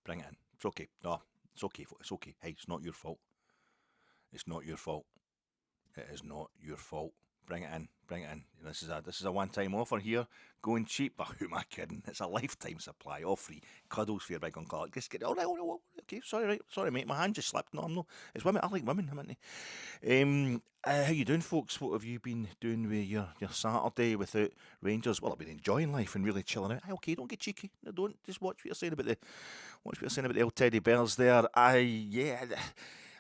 Bring it in. It's okay. No, it's okay. It's okay. Hey, it's not your fault. It's not your fault. It is not your fault. Bring it in. Bring it in. This is a one-time offer here. Going cheap, but who am I kidding? It's a lifetime supply, all free. Cuddles for your big uncle. Just get. All right. Okay. Sorry. Right. Sorry, mate. My hand just slipped. No, I'm no. It's women. I like women. Haven't they? How you doing, folks? What have you been doing with your Saturday without Rangers? Well, I've been enjoying life and really chilling out. Hey, okay, don't get cheeky. No, don't. Just watch what you're saying about the old teddy bears there.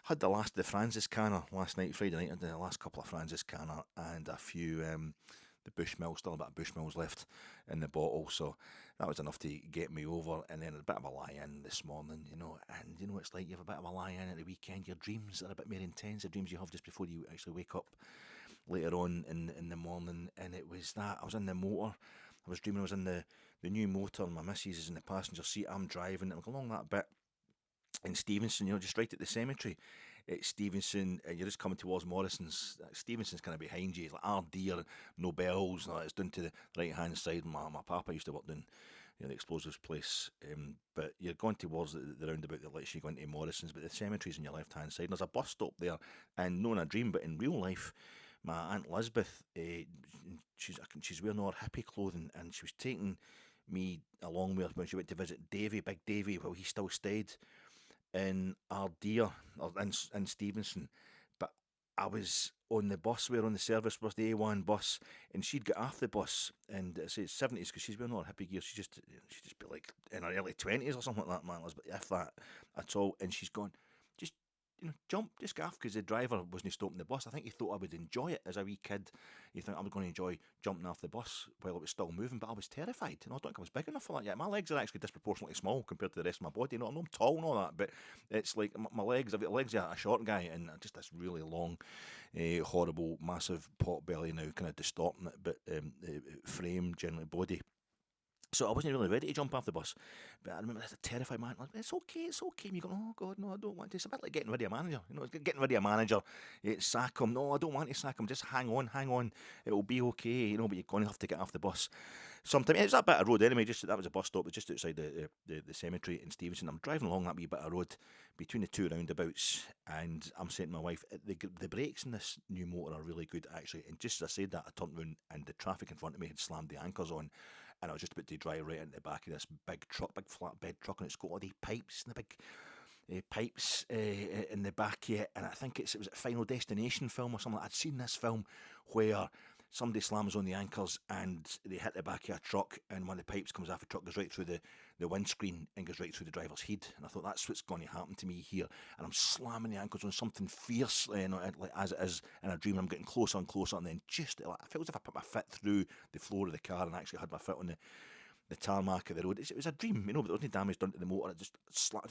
Had the last of the Francis Canner last night, Friday night. I had the last couple of Francis Canner and a few the Bushmill, still a bit of Bushmills left in the bottle, so that was enough to get me over. And then a bit of a lie-in this morning, and it's like you have a bit of a lie-in at the weekend. Your dreams are a bit more intense, the dreams you have just before you actually wake up later on in the morning. And it was that I was in the motor. I was dreaming I was in the new motor. My missus is in the passenger seat. I'm driving. I'm going along that bit in Stevenson, just right at the cemetery. It's Stevenson, and you're just coming towards Morrison's. Stevenson's kind of behind you. It's like Ardeer, no bells. No, it's down to the right hand side. My papa used to work down the explosives place. But you're going towards the roundabout that lets you go into Morrison's, but the cemetery's on your left hand side. And there's a bus stop there, and not in a dream, but in real life, my Aunt Elizabeth, she's wearing all her hippie clothing, and she was taking me along with her when she went to visit Big Davy, while he still stayed in Ardeer or in Stevenson. But I was on the bus, we were on the service bus, the A1 bus, and she'd get off the bus, and it's 70s because she's wearing all her hippie gear. She'd just be like in her early 20s or something like that, man, if that at all. And she's gone, just jump, just get off, because the driver wasn't stopping the bus. I think he thought I would enjoy it as a wee kid. He thought I was going to enjoy jumping off the bus while it was still moving, but I was terrified. I don't think I was big enough for that yet. My legs are actually disproportionately small compared to the rest of my body. I'm tall and all that, but it's like my legs, I've got the legs of a short guy, and just this really long, horrible, massive pot belly now, kind of distorting it, but frame, generally body. So I wasn't really ready to jump off the bus, but I remember this terrified man. Like, it's okay. And you go, oh God, no, I don't want to. It's a bit like getting rid of a manager. It's getting rid of a manager. Sack him. No, I don't want to sack him. Just hang on. It'll be okay. But you're going to have to get off the bus. Sometimes it's that bit of road anyway. That was a bus stop, just outside the cemetery in Stevenson. I'm driving along that wee bit of road between the two roundabouts, and I'm saying to my wife, the brakes in this new motor are really good actually. And just as I said that, I turned around and the traffic in front of me had slammed the anchors on. And I was just about to drive right into the back of this big flatbed truck, and it's got all these pipes and the big pipes in the back here. And I think it was a Final Destination film or something. I'd seen this film where somebody slams on the anchors and they hit the back of a truck, and one of the pipes comes off the truck, goes right through the windscreen and goes right through the driver's head. And I thought, that's what's going to happen to me here. And I'm slamming the anchors on something fierce, like as it is in a dream. I'm getting closer and closer, and then I felt as if I put my foot through the floor of the car and actually had my foot on the tarmac of the road. It was a dream, but there wasn't damage done to the motor. It just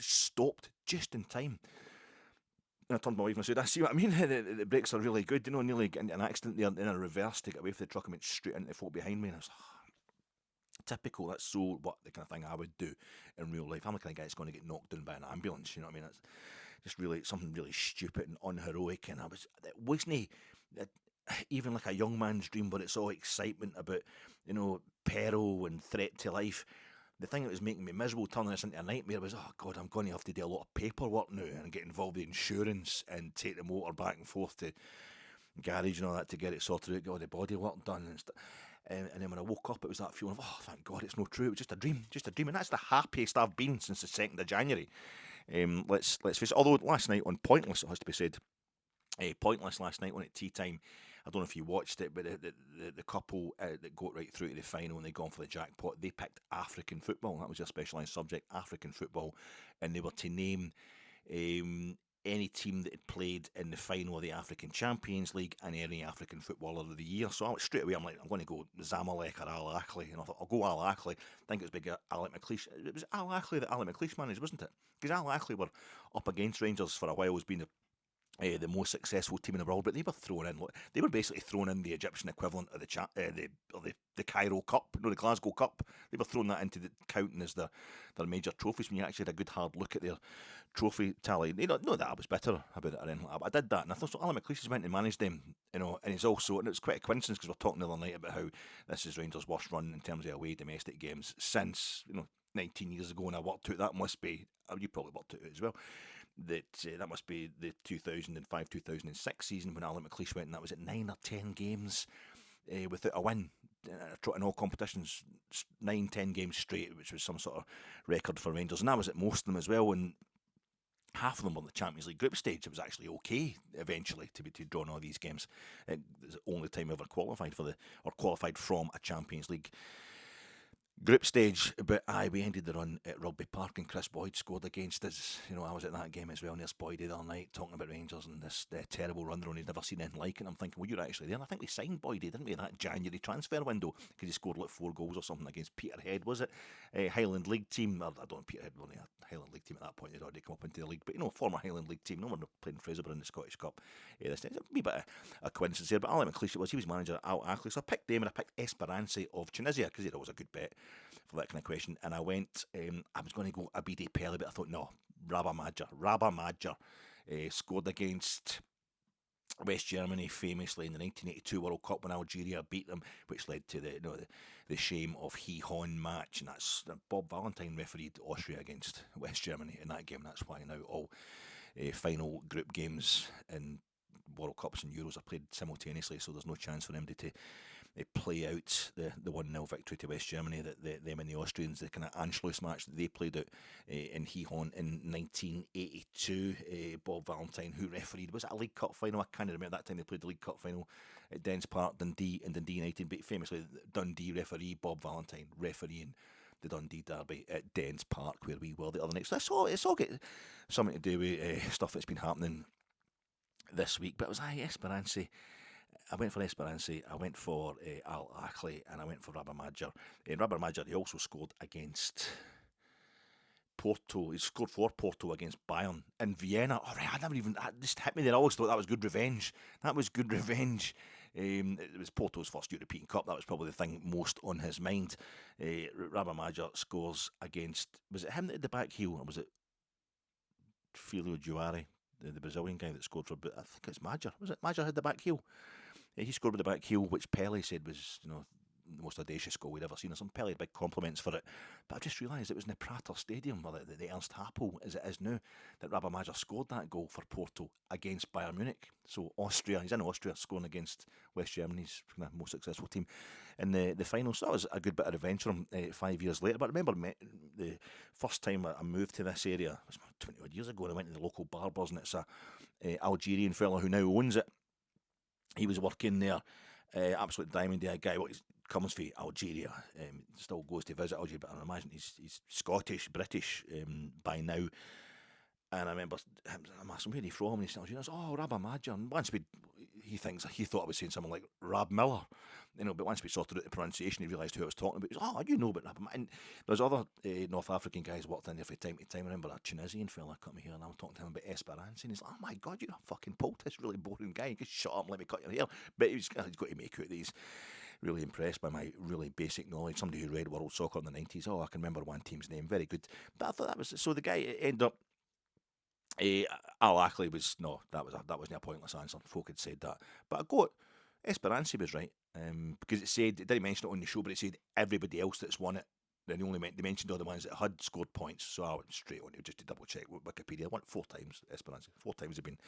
stopped just in time. And I turned to my wife and I said, I see what I mean. The brakes are really good. Nearly getting into an accident there in a reverse to get away from the truck and went straight into the folk behind me. And I was like, typical. That's so what the kind of thing I would do in real life. I'm the kind of guy that's going to get knocked down by an ambulance. You know what I mean? It's just really something really stupid and unheroic. And it wasn't even like a young man's dream, but it's all excitement about, peril and threat to life. The thing that was making me miserable, turning this into a nightmare, was, oh God, I'm going to have to do a lot of paperwork now and get involved in insurance and take the motor back and forth to garage and all that to get it sorted out, get all the body work done and stuff. And then when I woke up, it was that feeling of, oh, thank God, it's not true. It was just a dream. And that's the happiest I've been since the 2nd of January. Let's face it. Although last night on Pointless, it has to be said, Pointless last night on at tea time. I don't know if you watched it, but the couple that got right through to the final and they gone for the jackpot, they picked African football. That was their specialised subject, African football, and they were to name any team that had played in the final of the African Champions League and any African footballer of the year. So straight away I'm like, I'm going to go Zamalek or Al Ahly, and I thought I'll go Al Ahly. I think it was big Alec McLeish. It was Al Ahly that Alec McLeish managed, wasn't it? Because Al Ahly were up against Rangers for a while as being the most successful team in the world, but they were thrown in. They were basically thrown in the Egyptian equivalent of the Cairo Cup, the Glasgow Cup. They were thrown that into the counting as their major trophies. When you actually had a good hard look at their trophy tally, not that I was bitter about it or anything like that, but I did that, and I thought so. Alan McLeish has went and managed them, and he's also, and it's quite a coincidence because we're talking the other night about how this is Rangers' worst run in terms of away domestic games since 19 years ago, and I worked out that must be, you probably worked it out as well, that must be the 2005-2006 season when Alan McLeish went, and that was at 9 or 10 games without a win in all competitions, 9-10 games straight, which was some sort of record for Rangers, and that was at most of them as well. And half of them were in the Champions League group stage. It was actually okay eventually to draw all these games. It was the only time I ever qualified qualified from a Champions League group stage. But we ended the run at Rugby Park, and Chris Boyd scored against us. I was at that game as well, and there's Boyd the other night talking about Rangers and this terrible run run. He'd never seen anything like it. And I'm thinking, well, you're actually there. And I think we signed Boyd, didn't we, in that January transfer window, because he scored like 4 goals or something against Peterhead, was it? Highland League team. I don't know, Peterhead were only a Highland League team at that point. They'd already come up into the league, but former Highland League team. No one playing Fraserburgh in the Scottish Cup. This a wee bit of a coincidence there, but Alan McLeish he was manager at Al Ackley, so I picked them, and I picked Esperance of Tunisia because it was a good bet for that kind of question. And I went, I was going to go Abidi Pele, but I thought, no, Rabah Madjer scored against West Germany famously in the 1982 World Cup when Algeria beat them, which led to the shame of Gijón match. And that's Bob Valentine refereed Austria against West Germany in that game. That's why now all final group games in World Cups and Euros are played simultaneously, so there's no chance for them to play out the 1-0 victory to West Germany that them and the Austrians, the kind of Anschluss match that they played out in Gijón in 1982. Bob Valentine, who refereed, was it a League Cup final? I can't remember that time they played the League Cup final at Dens Park, Dundee United, but famously Dundee referee Bob Valentine refereeing the Dundee derby at Dens Park, where we were the other night. So it's all got something to do with stuff that's been happening this week. But it was Esperance. I went for Esperance, I went for Al Ackley, and I went for Rabah Madjer. Rabah Madjer, he also scored against Porto. He scored for Porto against Bayern in Vienna. All right, that just hit me there. I always thought that was good revenge. It was Porto's first European Cup. That was probably the thing most on his mind. Rabah Madjer scores against, was it him that had the back heel, or was it Filio Juari, the Brazilian guy that scored for, I think it's Madjer. Was it Madjer had the back heel? He scored with the back heel, which Pele said was, the most audacious goal we'd ever seen. Some Pele had big compliments for it. But I've just realised it was in the Prater Stadium, or the Ernst Happel as it is now, that Rabah Madjer scored that goal for Porto against Bayern Munich. So he's in Austria scoring against West Germany's kind of most successful team in the final. So that was a good bit of revenge for him 5 years later. But I remember the first time I moved to this area, it was 20 odd years ago, and I went to the local barbers, and it's a Algerian fella who now owns it. He was working there, absolute diamond guy. Well, he comes from Algeria, still goes to visit Algeria, but I imagine he's Scottish, British by now. And I remember I'm asking, where are you from? And he said, oh, Rabah Madjer. And once he thought I was saying something like Rab Miller, but once we sorted out the pronunciation, he realised who I was talking about. He was, you know about Rabah Madjer. And there's other North African guys worked in there from time to time. I remember a Tunisian fella come here, and I was talking to him about Esperance, and he's like, oh my God, you're a fucking poultice, really boring guy. You just shut up and let me cut your hair. But he's got to make out that he's really impressed by my really basic knowledge. Somebody who read World Soccer in the 90s. Oh, I can remember one team's name. Very good. But I thought that was, so the guy ended up, Al Ackley was, no, that wasn't a pointless answer. Folk had said that. But I got Esperance was right, because it didn't mention it on the show, but it said everybody else that's won it. Then they mentioned all the ones that had scored points. So I went straight on it just to double check Wikipedia. I won 4 times, Esperance. 4 times they've been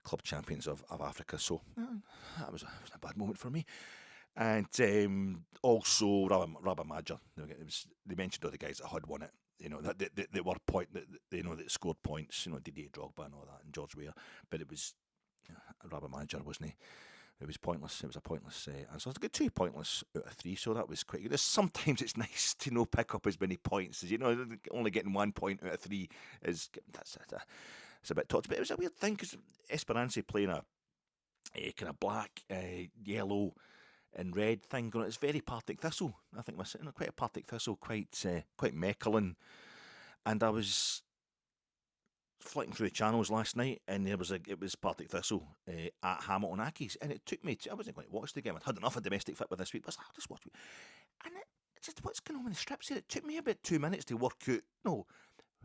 club champions of Africa. So that was a bad moment for me. And also Rabah Madjer. They mentioned all the guys that had won it. That were that scored points. Didier Drogba and all that, and George Weah. But it was Rabah Madjer, wasn't he? It was pointless. It was a pointless answer. I got 2 pointless out of 3, so that was quite good. Sometimes it's nice to pick up as many points as only getting 1 point out of 3 is it's a bit touchy. But it was a weird thing because Esperance playing a kind of black, yellow, and red thing going. It's very Partick Thistle. I think quite a Partick Thistle, quite Mechelen. And I was flicking through the channels last night, and it was Partick Thistle at Hamilton Accies, and it took me I wasn't going to watch the game. I'd had enough of domestic football this week, but I'll just watch it. And it's just, what's going on with the strips here? It took me about 2 minutes to work out,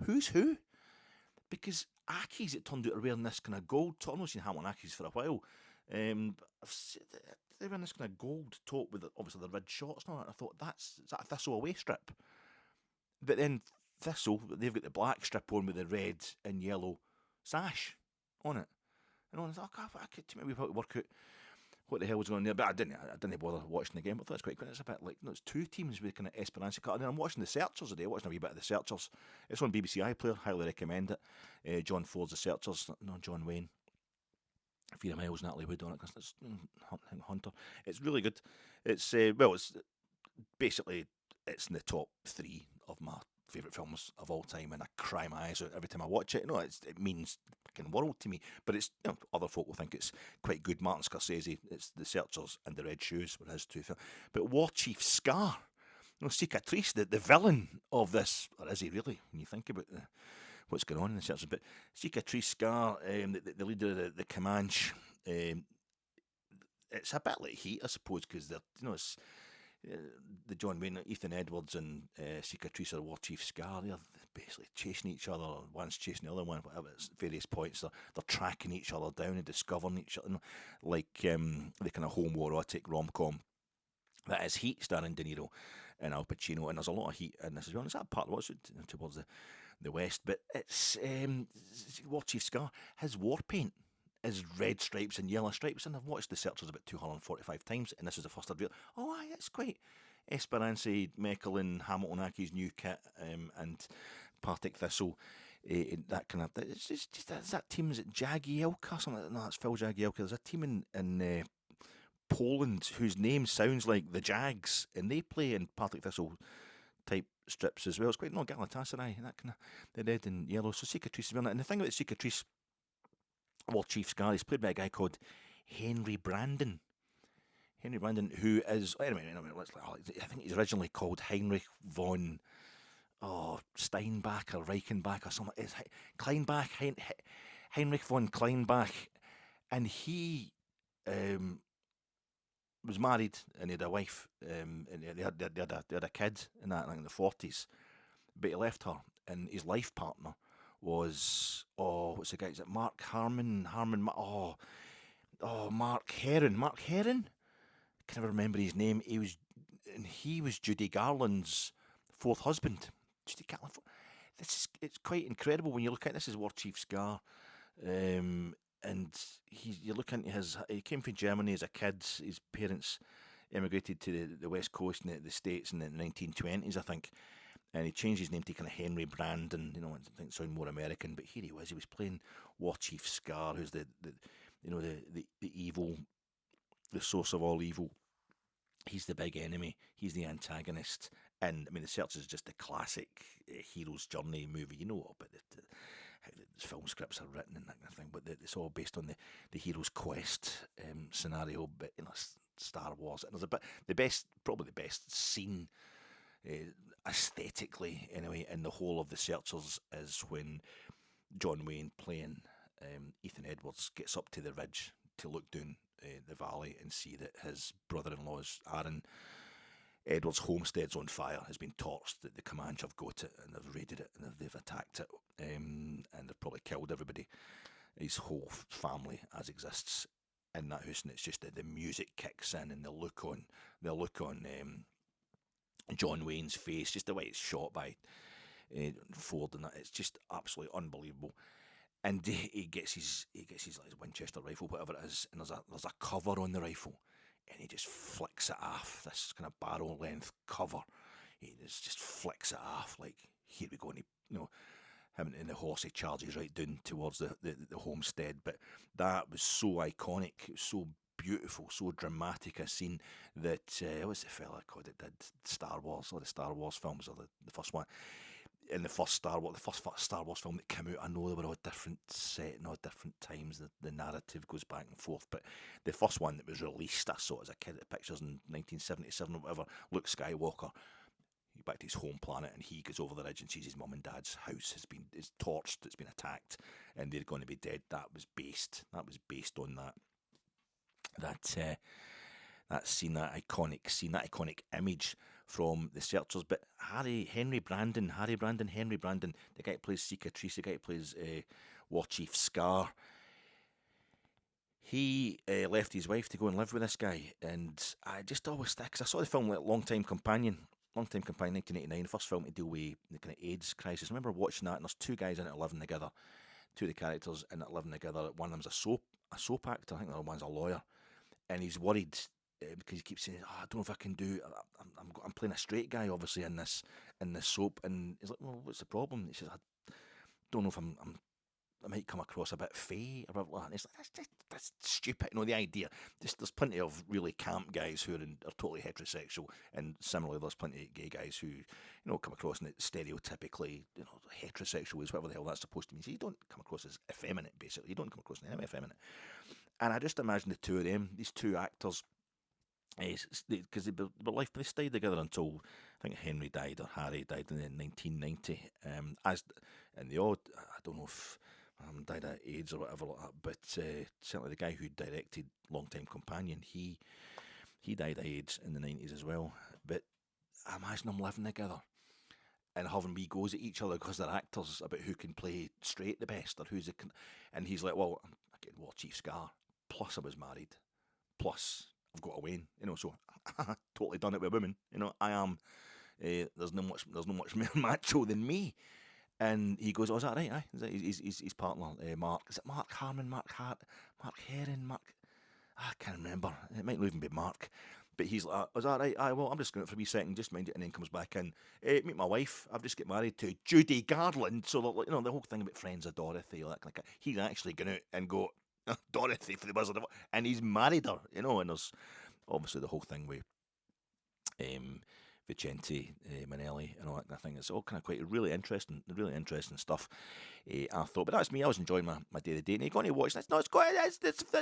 who's who? Because Accies, it turned out, are wearing this kind of gold top. I've not seen Hamilton Accies for a while. They're wearing this kind of gold top with obviously the red shorts and all that. I thought, is that a Thistle away strip? But then Thistle, they've got the black strip on with the red and yellow sash on it. And I was like, I could maybe work out what the hell was going on there. But I didn't bother watching the game. I thought it's quite good. It's a bit like, it's two teams with kind of Esperance cut. And then I'm watching the Searchers today, watching a wee bit of the Searchers. It's on BBC iPlayer, highly recommend it. John Ford's the Searchers, no John Wayne. Fiona Miles, Natalie Wood on it, because it's Hunter. It's really good. It's it's basically it's in the top 3 of my favourite films of all time, and I cry my eyes out every time I watch it. It means the fucking world to me. But it's other folk will think it's quite good. Martin Scorsese, it's The Searchers and The Red Shoes were his two films. But War Chief Scar, Cicatrice, the villain of this, or is he really? When you think about what's going on in The Searchers, but Cicatrice Scar, the leader of the Comanche, it's a bit like Heat, I suppose, because they're it's. The John Wayne, Ethan Edwards, and Cicatrice or War Chief Scar, they're basically chasing each other. One's chasing the other one, whatever. At various points, they're tracking each other down and discovering each other, like the kind of homoerotic rom-com that is Heat, starring De Niro and Al Pacino. And there's a lot of Heat in this as well. And it's that part of what's towards the west, but it's War Chief Scar. His war paint is red stripes and yellow stripes, and I've watched The Searchers about 245 times, and this is the first I've realised, aye, it's quite Esperance, Meckelin, Hamilton Accies new kit, and Partick Thistle, that kind of. It's just that team, is it Jagielka? Something no, that's Phil Jagielka. There's a team in Poland whose name sounds like the Jags, and they play in Partick Thistle type strips as well. It's quite Galatasaray, that kind of the red and yellow. So Cicatrice is well, and the thing about Cicatrice, War Chief Scar, he's played by a guy called Henry Brandon. Henry Brandon, who is, anyway, I think he's originally called Heinrich von Steinbach or Reichenbach or something. It's Kleinbach, Heinrich von Kleinbach, and he was married and he had a wife, and they had a kid in that, like in the 40s, but he left her, and his life partner was, what's the guy? Is it Mark Harmon? Mark Herron. Mark Herron? I can never remember his name. He was Judy Garland's fourth husband. Judy Garland. It's quite incredible when you look at this. Is War Chief Scar, and you look into he came from Germany as a kid. His parents immigrated to the West Coast in the States in the 1920s, I think. And he changed his name to kind of Henry Brandon, I think it sounded more American, but here he was playing War Chief Scar, who's the evil, the source of all evil. He's the big enemy, he's the antagonist, and I mean, The Searchers is just a classic hero's journey movie, but how the film scripts are written and that kind of thing, but it's all based on the hero's quest scenario, but Star Wars, and there's probably the best scene, aesthetically anyway, in the whole of The Searchers is when John Wayne, playing Ethan Edwards, gets up to the ridge to look down the valley and see that his brother-in-law's Aaron Edwards' homestead's on fire, has been torched, that the Comanche have got it and they've raided it and they've attacked it, and they've probably killed everybody, his whole family as exists in that house, and it's just that the music kicks in and the look on John Wayne's face, just the way it's shot by Ford, and that, it's just absolutely unbelievable. And he gets his like Winchester rifle, whatever it is, and there's a cover on the rifle, and he just flicks it off. This kind of barrel length cover, he just flicks it off, like, here we go, and him and the horse, he charges right down towards the homestead. But that was so iconic, it was so beautiful, so dramatic a scene that what's the fella called that did Star Wars, or the Star Wars films, or the first one, in the first Star Wars film that came out, I know they were all different set and all different times, the narrative goes back and forth, but the first one that was released, I saw it as a kid at pictures in 1977 or whatever, Luke Skywalker, back to his home planet, and he goes over the ridge and sees his mum and dad's house is torched, it's been attacked, and they're going to be dead. That was based on that scene, that iconic image from The Searchers. But Henry Brandon, the guy who plays Cicatrice, the guy who plays War Chief Scar, he left his wife to go and live with this guy, and I just always think, because I saw the film like Long Time Companion long-time companion, 1989, first film to deal with the kind of AIDS crisis. I remember watching that, and there's two guys in it living together, two of the characters in it living together. One of them's a soap actor, I think the other one's a lawyer, and he's worried because he keeps saying, I don't know if I can do. I'm playing a straight guy, obviously, in this soap, and he's like, well, what's the problem? He says, I don't know if I might come across a bit fey or whatever. And it's like, that's stupid. The idea. There's plenty of really camp guys who are totally heterosexual, and similarly, there's plenty of gay guys who, come across stereotypically, heterosexual is whatever the hell that's supposed to mean. So you don't come across as effeminate, basically. You don't come across as effeminate. And I just imagine the two of them, these two actors, because they stayed together until I think Henry died or Harry died in 1990. And the odd, I don't know if died of AIDS or whatever like that, but certainly the guy who directed Long-Time Companion, he died of AIDS in the 90s as well. But I imagine them living together and having wee goes at each other because they're actors about who can play straight the best or who's and he's like, well, I get War Chief Scar, plus I was married, plus I've got a Wayne, so totally done it with women. I am. There's no much more macho than me. And he goes, oh, is that right? Aye, his partner, Mark. Is it Mark Harmon, Mark Hart, Mark Herring, Mark? I can't remember. It might not even be Mark. But he's like, oh, is that right? Aye, well, I'm just going out for a wee second, just mind it, and then comes back in. Meet my wife. I've just got married to Judy Garland. So, the whole thing about Friends of Dorothy, all that kind of. He's actually going out and go, Dorothy for the Wizard of Oz, and he's married her, and there's obviously the whole thing with Vicente Manelli and all that kind of thing. It's all kind of quite really interesting stuff. I thought, but that's me. I was enjoying my day to day. And you're going to watch this? No, it's quite. It's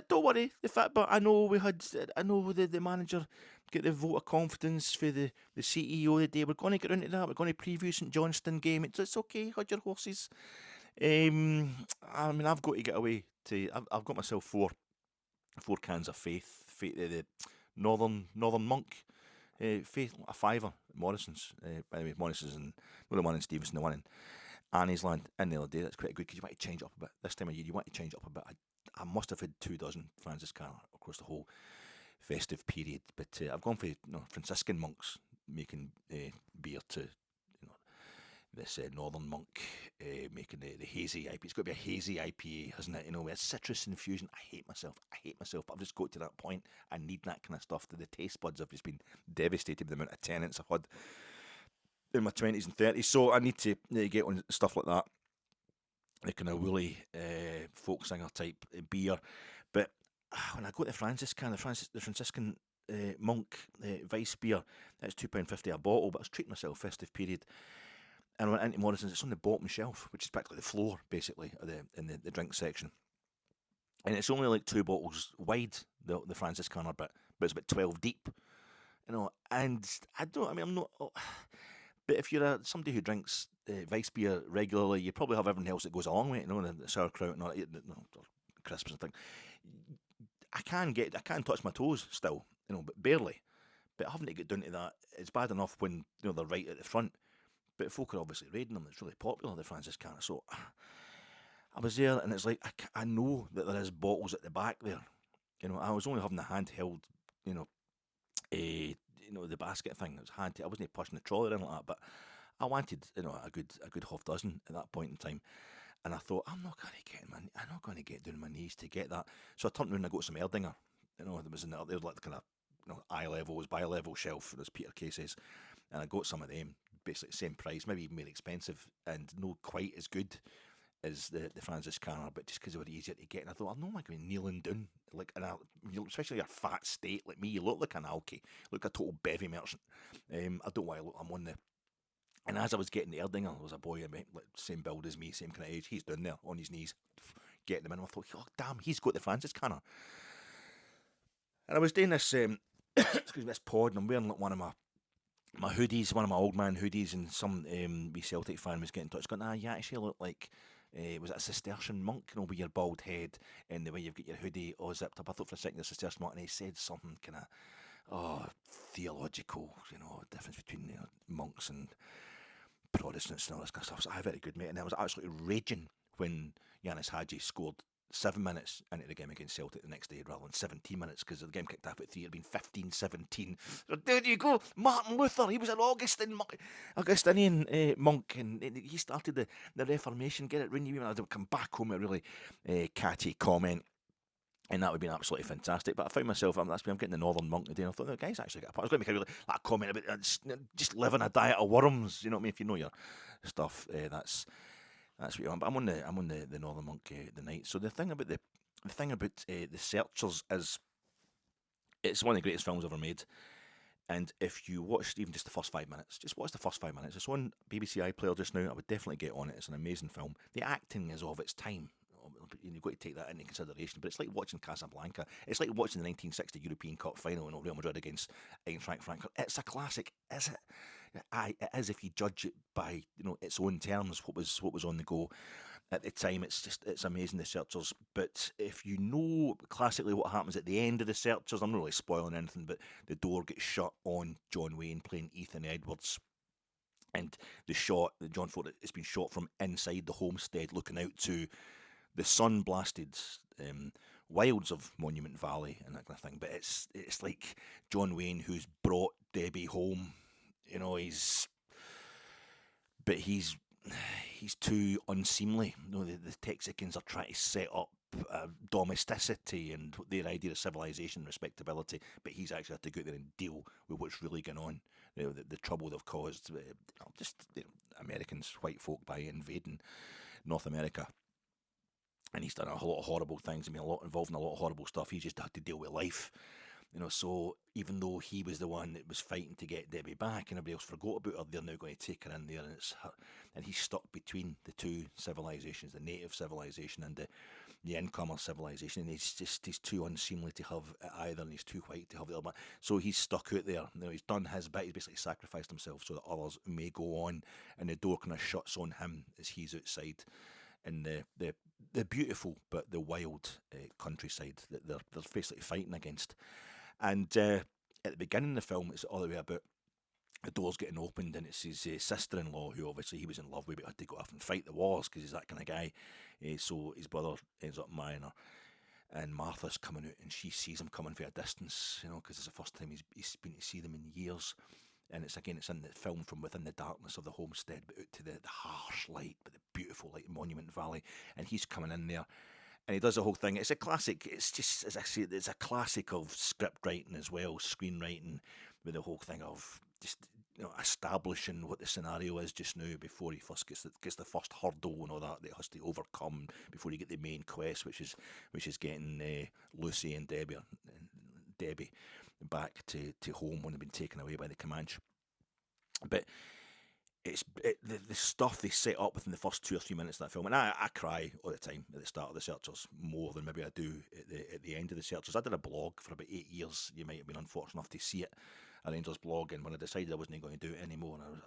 don't worry. The fact, but I know the manager get the vote of confidence for the CEO today. We're going to get into that. We're going to preview St Johnstone game. It's okay. Hold your horses. I mean, I've got to get away to. I've got myself four cans of faith. The Northern Monk. Faith, a fiver, Morrison's. By the way, Morrison's and not the one in Stevenson, the one in Annie's Land in the other day. That's quite good because you want to change up a bit. This time of year, you want to change up a bit. I must have had 24 Franciscan across the whole festive period, but I've gone for Franciscan monks making beer to this Northern Monk making the hazy IPA. It's got to be a hazy IPA, hasn't it? With a citrus infusion. I hate myself, but I've just got to that point. I need that kind of stuff. The taste buds have just been devastated with the amount of tenants I've had in my 20s and 30s. So I need to get on stuff like that. The kind of woolly folk singer type beer. But when I go to the Franciscan Monk Vice beer, that's £2.50 a bottle, but I was treating myself festive period. And I went into Morrison's. It's on the bottom shelf, which is practically the floor, basically, in the drink section. And it's only like 2 bottles wide, the Franciscaner bit, but it's about 12 deep. And I'm not. But if you're somebody who drinks Weiss beer regularly, you probably have everything else that goes along with it. The sauerkraut and all that, crisps and things. I can touch my toes still, but barely. But having to get down to that, it's bad enough when they're right at the front. But folk are obviously raiding them. It's really popular, the Franciscaner. So I was there, and it's like I know that there is bottles at the back there. I was only having the handheld, the basket thing. It was handheld. I wasn't pushing the trolley or anything like that. But I wanted, a good half dozen at that point in time. And I thought, I'm not going to get down on my knees to get that. So I turned around and I got some Erdinger. There was there like the kind of eye level, was bi-level shelf, as Peter Kay says. And I got some of them. Basically the same price, maybe even more expensive, and not quite as good as the Franciscaner, but just because they were easier to get. And I thought, I'm not going to kneeling down, especially your fat state like me. You look like an alky, look like a total bevy merchant. I don't want to look. I'm on the. And as I was getting the Erdinger, there was a boy same build as me, same kind of age. He's down there on his knees, getting them in. I thought, oh damn, he's got the Franciscaner. And I was doing this, this pod, and I'm wearing one of my hoodies, one of my old man hoodies, and some wee Celtic fan was getting in touch, going, you actually look like, was it a Cistercian monk, with your bald head and the way you've got your hoodie all zipped up. I thought for a second the Cistercian monk, and he said something kind of, theological, difference between monks and Protestants and all this kind of stuff. So, very good, mate. And I was absolutely raging when Yanis Hadji scored 7 minutes into the game against Celtic the next day rather than 17 minutes because the game kicked off at 3. It had been 15-17. So there you go. Martin Luther, he was an Augustinian monk, and he started the Reformation. Get it, Ring. I would come back home with a really catty comment. And that would have been absolutely fantastic. But I found myself, I'm getting the Northern Monk today, and I thought, the guy's actually got a point. I was going to make a really, like, comment about just living a diet of worms. You know what I mean? If you know your stuff, that's what you want. But I'm on the Northern Monk the night. So the thing about the Searchers is it's one of the greatest films ever made. And if you watched even just the first 5 minutes, just watch the first 5 minutes. It's on BBC iPlayer just now. I would definitely get on it. It's an amazing film. The acting is of its time. You've got to take that into consideration. But it's like watching Casablanca. It's like watching the 1960 European Cup final in Real Madrid against Eintracht Frankfurt. It's a classic, is it? Aye, it is if you judge it by its own terms. What was on the go at the time? It's amazing, the Searchers. But if you know classically what happens at the end of the Searchers, I'm not really spoiling anything, but the door gets shut on John Wayne playing Ethan Edwards. And the shot that John Ford, it's been shot from inside the homestead, looking out to the sun-blasted wilds of Monument Valley and that kind of thing. But it's like John Wayne who's brought Debbie home. He's too unseemly. The Texicans are trying to set up domesticity and their idea of civilization and respectability, but he's actually had to go out there and deal with what's really going on. The trouble they've caused, Americans, white folk, by invading North America. And he's done a lot of horrible things and been involved in a lot of horrible stuff. He's just had to deal with life. So even though he was the one that was fighting to get Debbie back and everybody else forgot about her, they're now going to take her in there, and he's stuck between the two civilizations, the native civilization and the incomer civilization, and he's too unseemly to have either, and he's too white to have the other. So he's stuck out there. He's done his bit. He's basically sacrificed himself so that others may go on, and the door kind of shuts on him as he's outside in the beautiful but the wild countryside that they're basically fighting against. And at the beginning of the film, it's all the way about the doors getting opened, and it's his sister-in-law, who obviously he was in love with, but had to go off and fight the wars because he's that kind of guy. So his brother ends up marrying her, and Martha's coming out, and she sees him coming from a distance, because it's the first time he's been to see them in years. And it's in the film from within the darkness of the homestead, but out to the harsh light, but the beautiful light in Monument Valley. And he's coming in there, and he does the whole thing. It's a classic. It's just, as I say, it's a classic of script writing as well, screenwriting, with the whole thing of just establishing what the scenario is just now before he first gets the first hurdle and all that he has to overcome before you get the main quest, which is getting Lucy and Debbie back to home when they've been taken away by the Comanche. But the stuff they set up within the first 2 or 3 minutes of that film, and I cry all the time at the start of the Searchers, more than maybe I do at the end of the Searchers. I did a blog for about 8 years. You might have been unfortunate enough to see it, a Rangers blog, and when I decided I wasn't going to do it anymore, and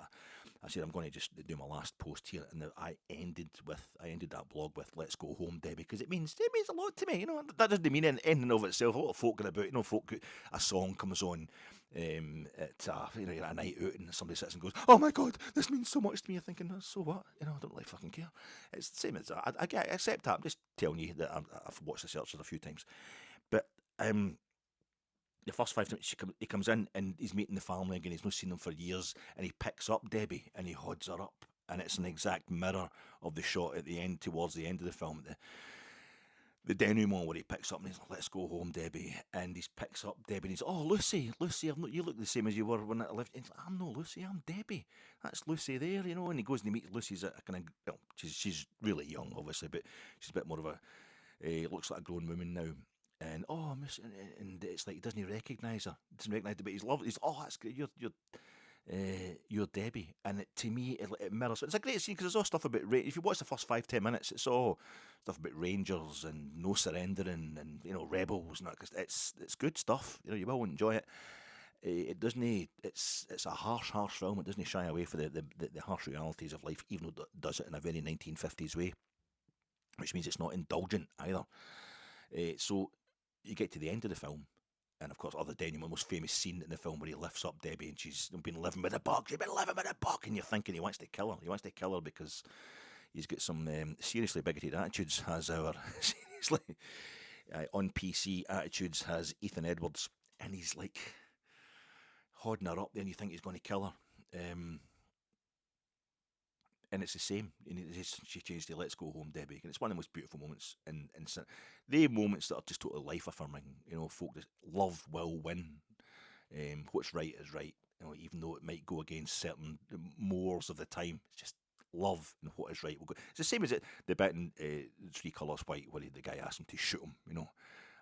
I said I'm going to just do my last post here, and I ended that blog with "Let's go home, Debbie," because it means a lot to me. That doesn't mean anything of itself. A lot of folk going about, a song comes on at a night out, and somebody sits and goes, "Oh my God, this means so much to me." You're thinking, so what? I don't really fucking care. It's the same as that. I accept that. I'm just telling you that I've watched the Searchers a few times, but the first 5 minutes he comes in and he's meeting the family again. He's not seen them for years, and he picks up Debbie and he hods her up, and it's an exact mirror of the shot at the end, towards the end of the film, the denouement where he picks up and he's like, "Let's go home, Debbie," and he picks up Debbie and he's, "Oh, Lucy, you look the same as you were when I left." He's like, "I'm no Lucy, I'm Debbie. That's Lucy there," and he goes and he meets Lucy's a kind of, she's really young, obviously, but she's a bit more of looks like a grown woman now. And miss, and it's like he doesn't recognise her. He doesn't recognise her, but he's lovely. He's, "Oh, that's great. You're Debbie," and to me it mirrors. It's a great scene because there's all stuff about if you watch the first 5-10 minutes, it's all stuff about Rangers and no surrendering and rebels and that. Cause it's good stuff. You will enjoy it. It doesn't. It's a harsh film. It doesn't shy away from the harsh realities of life, even though it does it in a very 1950s way, which means it's not indulgent either. So you get to the end of the film, and of course, other denouement, most famous scene in the film where he lifts up Debbie and she's been living with a buck. She's been living with a buck, and you're thinking he wants to kill her. He wants to kill her because he's got some seriously bigoted attitudes, as our Obviously, on PC Attitudes has Ethan Edwards, and he's like holding her up there, and you think he's going to kill her. And it's the same. She changed to "Let's go home, Debbie," and it's one of the most beautiful moments in the moments that are just totally life affirming. Folk just love will win. What's right is right. Even though it might go against certain mores of the time, it's just love and what is right will go. It's the same as the bit in Three Colours White where the guy asked him to shoot him.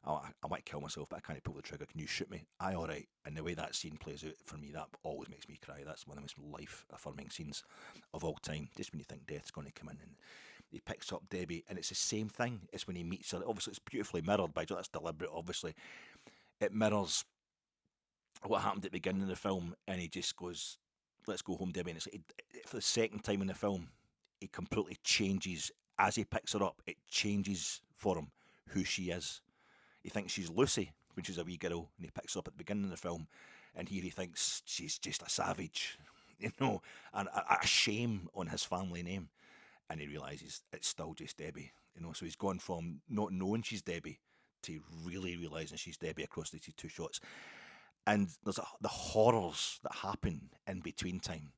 I might kill myself, but I can't pull the trigger. Can you shoot me? Aye, all right. And the way that scene plays out for me, that always makes me cry. That's one of the most life-affirming scenes of all time. Just when you think death's going to come in, and he picks up Debbie, and it's the same thing as when he meets her. Obviously, it's beautifully mirrored by that's deliberate. Obviously, it mirrors what happened at the beginning of the film, and he just goes, "Let's go home, Debbie." And it's for the second time in the film, he completely changes as he picks her up. It changes for him who she is. He thinks she's Lucy when she's a wee girl, and he picks her up at the beginning of the film, and here he thinks she's just a savage, and a shame on his family name, and he realises it's still just Debbie, So he's gone from not knowing she's Debbie to really realising she's Debbie across these two shots, and there's the horrors that happen in between time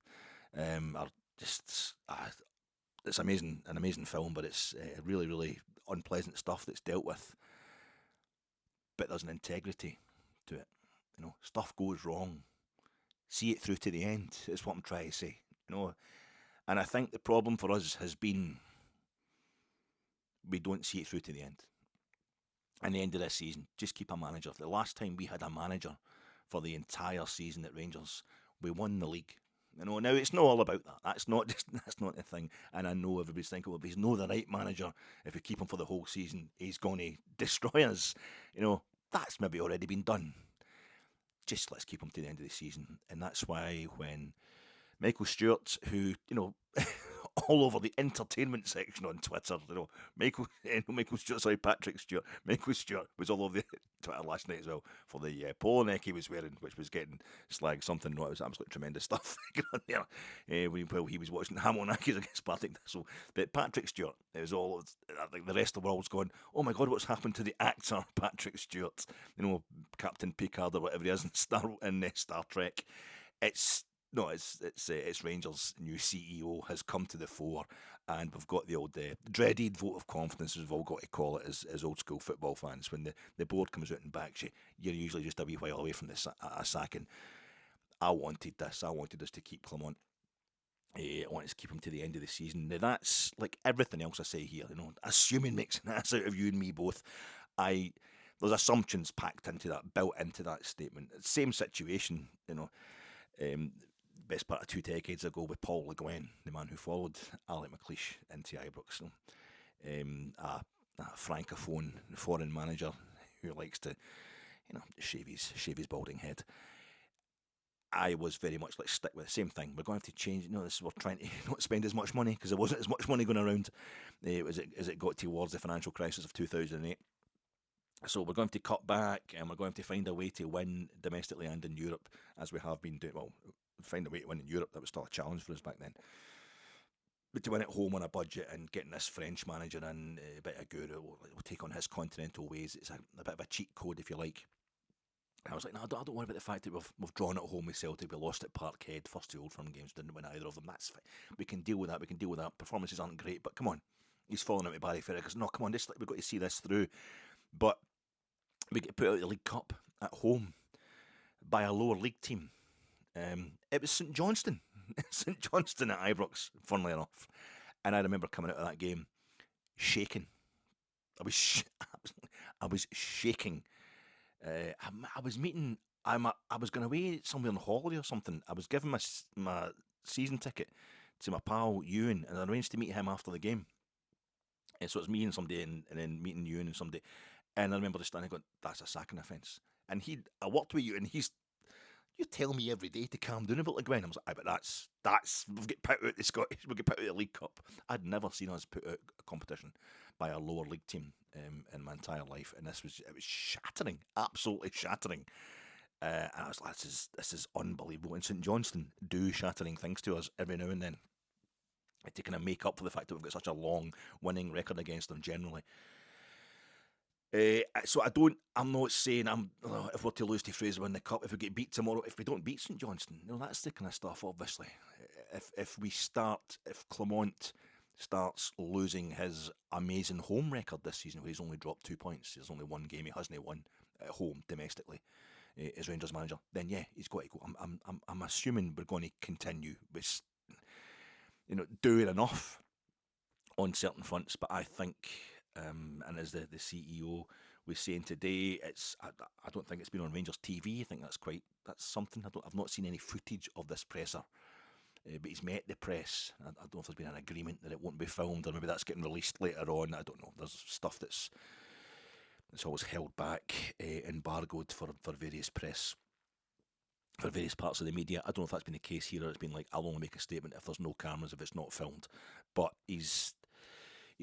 are just it's amazing, an amazing film, but it's really, really unpleasant stuff that's dealt with. But there's an integrity to it. Stuff goes wrong. See it through to the end, is what I'm trying to say. And I think the problem for us has been we don't see it through to the end. And the end of this season, just keep a manager. The last time we had a manager for the entire season at Rangers, we won the league. Now it's not all about that. That's not the thing. And I know everybody's thinking, well, if he's not the right manager, if we keep him for the whole season, he's going to destroy us. That's maybe already been done. Just let's keep him to the end of the season. And that's why when Michael Stewart, who, all over the entertainment section on Twitter, Patrick Stewart. Michael Stewart was all over the Twitter last night as well for the polo neck he was wearing, which was getting slagged something. No, it was absolutely tremendous stuff on there. While he was watching Hamilton Accies against Partick Thistle. But Patrick Stewart, it was all, I think the rest of the world's going, oh my God, what's happened to the actor Patrick Stewart? Captain Picard or whatever he is in Star Trek. It's Rangers' new CEO has come to the fore, and we've got the old dreaded vote of confidence, as we've all got to call it as old school football fans. When the board comes out and backs you, you're usually just a wee while away from a sacking. I wanted this. I wanted us to keep Clement. I wanted to keep him to the end of the season. Now that's like everything else I say here. Assuming makes an ass out of you and me both. There's assumptions packed into that, built into that statement. Same situation, best part of 2 decades ago with Paul Le Guen, the man who followed Alec McLeish into Ibrox. A francophone foreign manager who likes to, shave his balding head. I was very much like, stick with the same thing. We're going to have to change. We're trying to not spend as much money because there wasn't as much money going around as it got towards the financial crisis of 2008. So we're going to cut back, and we're going to find a way to win domestically and in Europe, as we have been doing. Well, find a way to win in Europe. That was still a challenge for us back then. But to win at home on a budget and getting this French manager in, a bit of guru, we'll take on his continental ways. It's a bit of a cheat code, if you like. And I was like, no, I don't worry about the fact that we've drawn at home with Celtic. We lost at Parkhead, first 2 Old Firm games, didn't win either of them. That's fine. We can deal with that. Performances aren't great, but come on. He's falling out with Barry Ferrer because, no, come on, we've got to see this through. But we get put out of the League Cup at home by a lower league team. It was St Johnstone. St Johnstone at Ibrox, funnily enough. And I remember coming out of that game shaking. I was shaking. I was meeting. I was going away somewhere on holiday or something. I was given my season ticket to my pal Ewan, and I arranged to meet him after the game. And so it was me and somebody, and then meeting Ewan and somebody. And I remember just standing going, "That's a sacking offence." And I worked with you, and you tell me every day to calm down about Le Guen. I was like, but that's we'll get put out the Scottish, we'll get put out the League Cup. I'd never seen us put out a competition by a lower league team in my entire life, and it was shattering, absolutely shattering. And I was like, this is unbelievable. And St Johnstone do shattering things to us every now and then to kind of make up for the fact that we've got such a long winning record against them generally. So I'm not saying if we're to lose to Fraser in the cup, if we get beat tomorrow, if we don't beat St Johnstone, that's the kind of stuff. Obviously, if Clement starts losing his amazing home record this season, where he's only dropped 2 points, there's only one game he hasn't won at home domestically as Rangers manager, then yeah, he's got to go. I'm assuming we're going to continue with doing enough on certain fronts, but I think, and as the CEO was saying today, I don't think it's been on Rangers TV. I think that's something. I've not seen any footage of this presser, but he's met the press. I don't know if there's been an agreement that it won't be filmed, or maybe that's getting released later on. I don't know. There's stuff that's always held back, embargoed for various press. For various parts of the media. I don't know if that's been the case here, or it's been like, I'll only make a statement if there's no cameras, if it's not filmed. But he's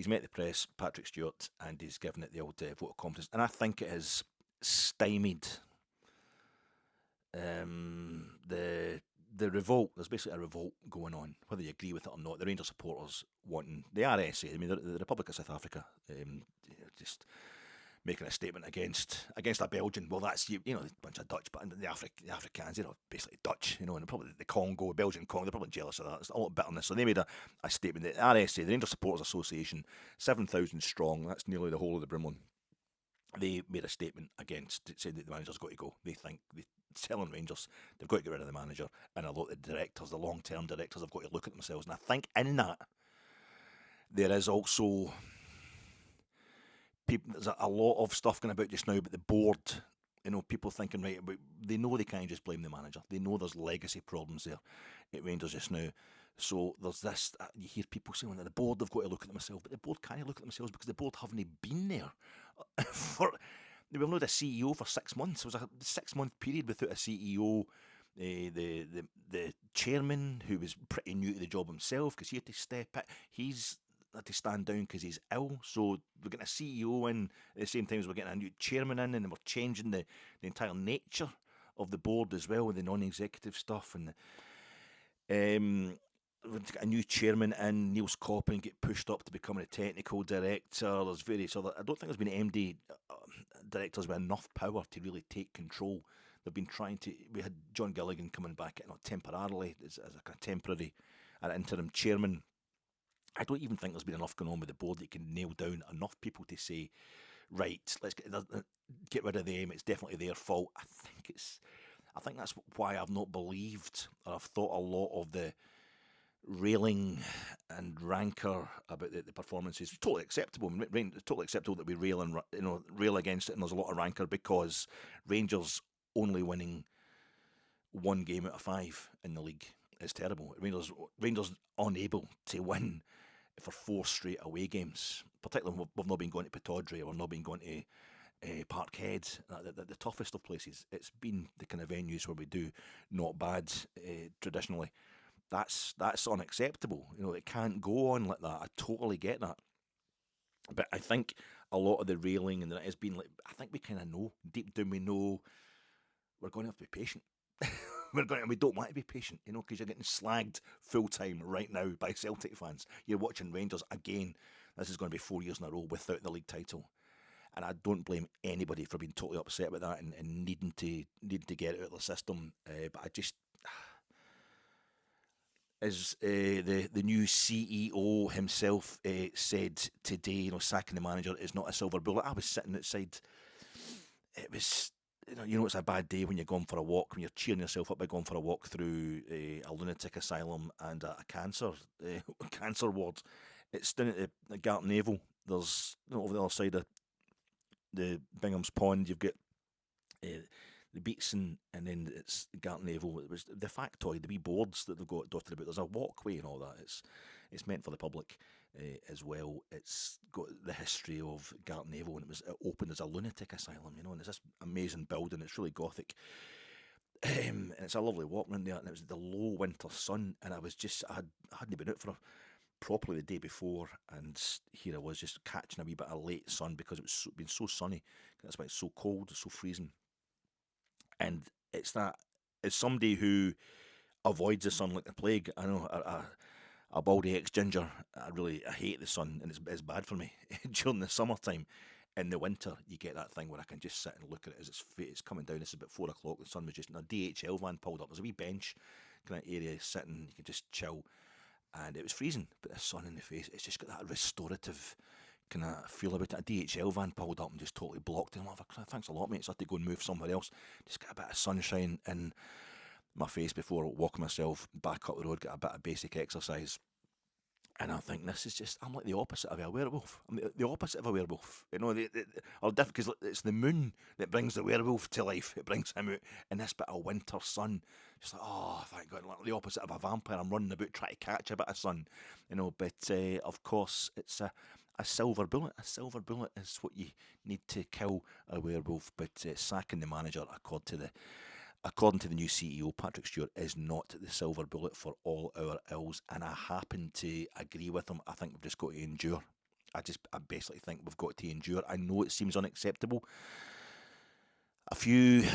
met the press, Patrick Stewart, and he's given it the old vote of confidence. And I think it has stymied the revolt. There's basically a revolt going on, whether you agree with it or not. The Rangers supporters wanting the RSA, I mean, the Republic of South Africa, just making a statement against a Belgian. Well, that's a bunch of Dutch, but the Afrikaans, basically Dutch, and probably the Congo, Belgian Congo, they're probably jealous of that. There's a lot of bitterness. So they made a statement. The RSA, the Rangers Supporters Association, 7,000 strong, that's nearly the whole of the Brimley. They made a statement against, saying that the manager's got to go. They think, telling Rangers, they've got to get rid of the manager, and a lot of the directors, the long-term directors, have got to look at themselves. And I think in that, there is also there's a lot of stuff going about just now about the board. People thinking, right, they know they can't just blame the manager. They know there's legacy problems there at Rangers just now. So there's this, you hear people saying that the board have got to look at themselves, but the board can't look at themselves because the board haven't been there we've not had a CEO for 6 months. It was a 6-month period without a CEO. The chairman, who was pretty new to the job himself, because he had to step it, he's had to stand down because he's ill. So we're getting a CEO in at the same time as we're getting a new chairman in, and we're changing the entire nature of the board as well, with the non-executive stuff. And we've got a new chairman in, Niels Coppin, get pushed up to becoming a technical director. There's various other, I don't think there's been MD directors with enough power to really take control. They've been trying to, we had John Gilligan coming back temporarily as a kind of temporary interim chairman. I don't even think there's been enough going on with the board that can nail down enough people to say, right, let's get rid of them. It's definitely their fault. I think that's why I've not believed, or I've thought a lot of the railing and rancour about the performances. Totally acceptable. It's totally acceptable that we rail against it, and there's a lot of rancour because Rangers only winning 1 game out of 5 in the league is terrible. Rangers unable to win for 4 straight away games. Particularly when we've not been going to Pittodrie, or not been going to Parkhead, the toughest of places. It's been the kind of venues where we do not bad traditionally. That's unacceptable. It can't go on like that. I totally get that. But I think a lot of the railing and that has been like, I think we kind of know, deep down we know we're going to have to be patient. We don't want to be patient, because you're getting slagged full time right now by Celtic fans. You're watching Rangers again. This is going to be 4 years in a row without the league title. And I don't blame anybody for being totally upset about that and needing to get it out of the system. But I just, as the new CEO himself said today, sacking the manager is not a silver bullet. I was sitting outside. It was, it's a bad day when you're going for a walk, when you're cheering yourself up by going for a walk through a lunatic asylum and a cancer ward. It's down at the Garton Naval. There's over the other side of the Bingham's Pond, you've got the Beatson, and then it's Garton Naval. It was the factoid, the wee boards that they've got dotted about. There's a walkway and all that. It's meant for the public as well. It's got the history of Garton Naval, and it opened as a lunatic asylum, and it's this amazing building. It's really gothic. And it's a lovely walk around there, and it was the low winter sun, and I hadn't been out for properly the day before, and here I was just catching a wee bit of late sun because it was been so sunny. That's why it's so cold, so freezing. And it's that, as somebody who avoids the sun like the plague, I know a baldy ex-ginger, I hate the sun, and it's bad for me during the summertime. in the winter, you get that thing where I can just sit and look at it as it's coming down. It's about 4 o'clock. The sun was just in a DHL van pulled up. There's a wee bench kind of area sitting. You can just chill, and it was freezing, but the sun in the face. It's just got that restorative kind of feel about it. A DHL van pulled up and just totally blocked it. I'm like, thanks a lot, mate. So I had to go and move somewhere else. Just get a bit of sunshine in my face before walking myself back up the road. Get a bit of basic exercise. And I think this is just, I'm like the opposite of a werewolf. I'm the opposite of a werewolf. You know, because it's the moon that brings the werewolf to life. It brings him out in this bit of winter sun. Just like, oh, thank God, like the opposite of a vampire. I'm running about trying to catch a bit of sun. You know, but of course, it's a silver bullet. A silver bullet is what you need to kill a werewolf. But sacking the manager, according to the new CEO, Patrick Stewart is not the silver bullet for all our ills, and I happen to agree with him. I think we've just got to endure. I basically think we've got to endure. I know it seems unacceptable. I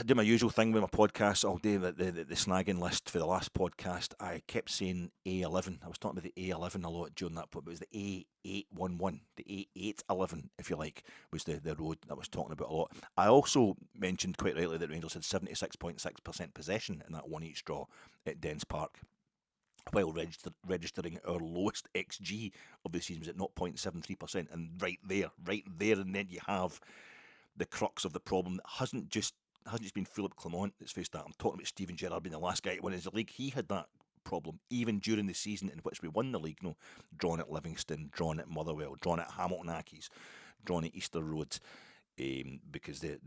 do my usual thing with my podcast all day, the snagging list for the last podcast. I kept saying A11. I was talking about the A11 a lot during that, but it was the A811, the A811, if you like, was the road that I was talking about a lot. I also mentioned quite rightly that Rangers had 76.6% possession in that one each draw at Dens Park, while registering our lowest XG of the season was at 0.73%, and right there, and then you have the crux of the problem that hasn't just been Philippe Clement that's faced that. I'm talking about Steven Gerrard being the last guy to win his league. He had that problem even during the season in which we won the league. You know, drawn at Livingston, drawn at Motherwell, drawn at Hamilton Accies, drawn at Easter Road, because they're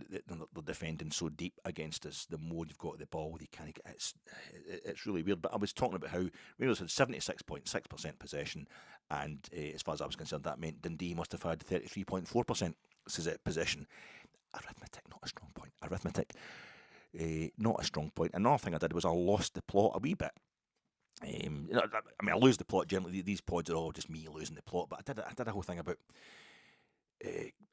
defending so deep against us. The more you've got the ball, you kind of get it's really weird. But I was talking about how Rangers had 76.6% possession, and as far as I was concerned, that meant Dundee must have had 33.4% possession. Arithmetic, not a strong point. Not a strong point. Another thing I did was I lost the plot a wee bit. I lose the plot generally. These pods are all just me losing the plot. But I did a whole thing about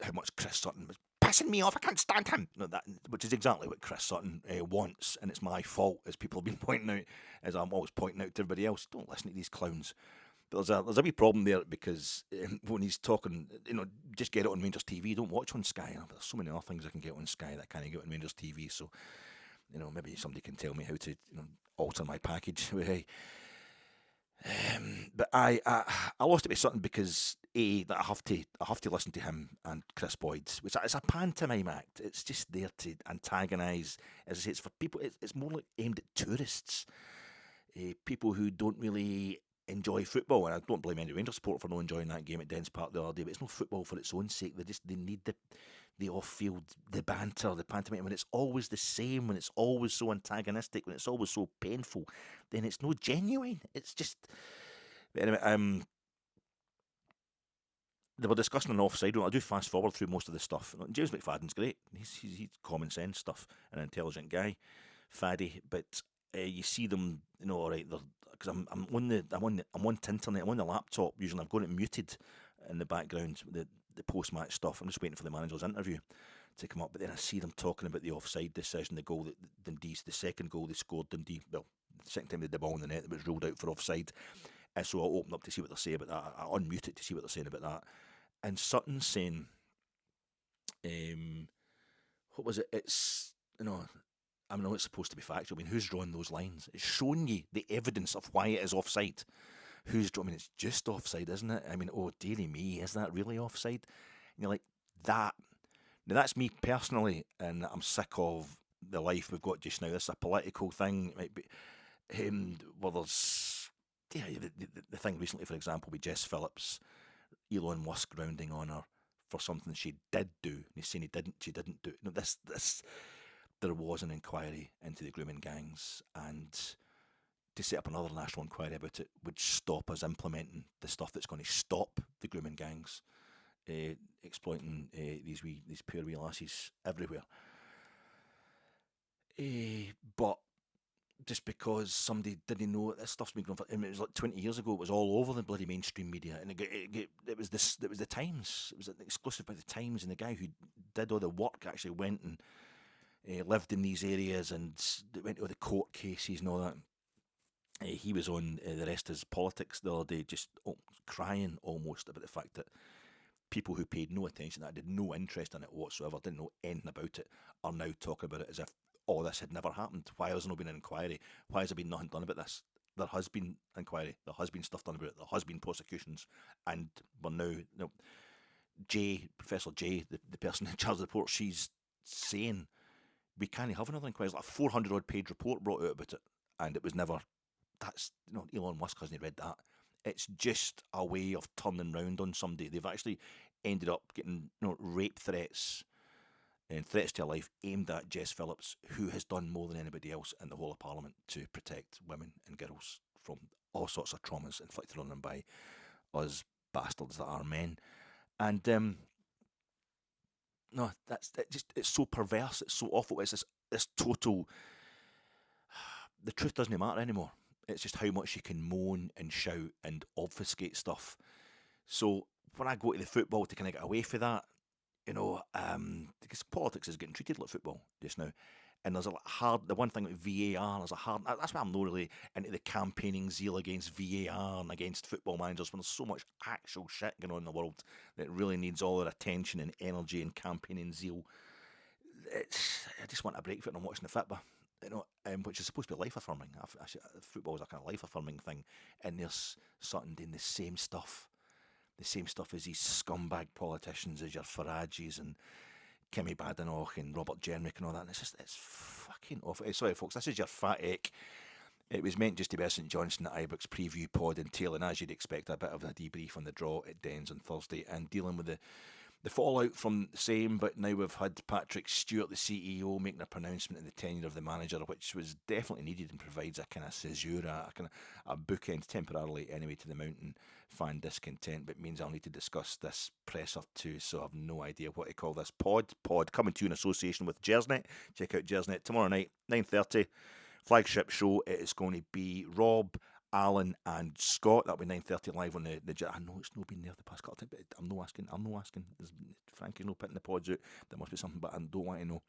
how much Chris Sutton was pissing me off. I can't stand him. No, which is exactly what Chris Sutton wants, and it's my fault, as people have been pointing out, as I'm always pointing out to everybody else. Don't listen to these clowns. But there's a wee problem there, because when he's talking, just get it on Rangers TV. Don't watch on Sky. But there's so many other things I can get on Sky that I can't get on Rangers TV. So, maybe somebody can tell me how to alter my package. But I lost it with Sutton because that I have to listen to him and Chris Boyd, which it's a pantomime act. It's just there to antagonise. As I say, it's for people. It's more like aimed at tourists, people who don't really enjoy football, and I don't blame any Rangers supporter for not enjoying that game at Dens Park the other day. But it's not football for its own sake. They need the off-field, the banter, the pantomime. When it's always the same, when it's always so antagonistic, when it's always so painful, then it's no genuine. It's just anyway. They were discussing an offside rule. I do fast forward through most of the stuff. James McFadden's great. He's common sense stuff, an intelligent guy, Faddy. But you see them, all right. Because I'm on the internet. I'm on the laptop. Usually, I've got it muted in the background. The post-match stuff. I'm just waiting for the manager's interview to come up. But then I see them talking about the offside decision, the goal that the second goal they scored, Dundee. Well, the second time they had the ball in the net that was ruled out for offside. And so I open up to see what they say about that. I unmute it to see what they're saying about that. And Sutton's saying, what was it? It's it's supposed to be factual. Who's drawing those lines? It's showing you the evidence of why it is offside. It's just offside, isn't it? Oh, dearie me, is that really offside? And you're like, that. Now, that's me personally, and I'm sick of the life we've got just now. This is a political thing. It might be, there's, the thing recently, for example, with Jess Phillips, Elon Musk rounding on her for something she did do. And he's saying she didn't do it. There was an inquiry into the grooming gangs, and to set up another national inquiry about it would stop us implementing the stuff that's going to stop the grooming gangs exploiting these poor wee lassies everywhere. But just because somebody didn't know this stuff's been going for, it was like 20 years ago. It was all over the bloody mainstream media, and it was the Times. It was an exclusive by the Times, and the guy who did all the work actually went and lived in these areas and went to all the court cases and all that. He was on the rest of his politics the other day, just crying almost about the fact that people who paid no attention, that had no interest in it whatsoever, didn't know anything about it, are now talking about it as if all this had never happened. Why has there not been an inquiry? Why has there been nothing done about this? There has been inquiry. There has been stuff done about it. There has been prosecutions, and we're now, Professor J, the person in charge of the report, she's saying we can't have another inquiry. It's like a 400 odd page report brought out about it, and it was never. That's Elon Musk hasn't read that. It's just a way of turning round on somebody. They've actually ended up getting rape threats and threats to her life aimed at Jess Phillips, who has done more than anybody else in the whole of Parliament to protect women and girls from all sorts of traumas inflicted on them by us bastards that are men. And no, it's so perverse. It's so awful. It's this total. The truth doesn't matter anymore. It's just how much you can moan and shout and obfuscate stuff. So when I go to the football to kind of get away from that, because politics is getting treated like football just now. And there's the one thing with VAR, that's why I'm not really into the campaigning zeal against VAR and against football managers, when there's so much actual shit going on in the world that really needs all their attention and energy and campaigning zeal. I just want a break from it and I'm watching the football. Which is supposed to be life affirming. Football is a kind of life affirming thing, and there's something doing the same stuff as these scumbag politicians, as your Farages and Kimmy Badenoch and Robert Jenrick and all that. And it's fucking awful. Sorry, folks, this is your fat ache. It was meant just to be a St Johnstone at Ibrox preview pod entailing, as you'd expect, a bit of a debrief on the draw at Dens on Thursday and dealing with the fallout from the same. But now we've had Patrick Stewart, the CEO, making a pronouncement in the tenure of the manager, which was definitely needed and provides a kind of caesura, a bookend temporarily anyway to the Mountain fan discontent, but means I'll need to discuss this presser too, so I've no idea what to call this pod coming to you in association with Gersnet. Check out Gersnet tomorrow night, 9:30, flagship show. It is going to be Rob, Alan and Scott. That'll be 9:30 live on the I know it's not been there the past couple of times, but I'm not asking. Frankie's not putting the pods out. There must be something, but I don't want to know.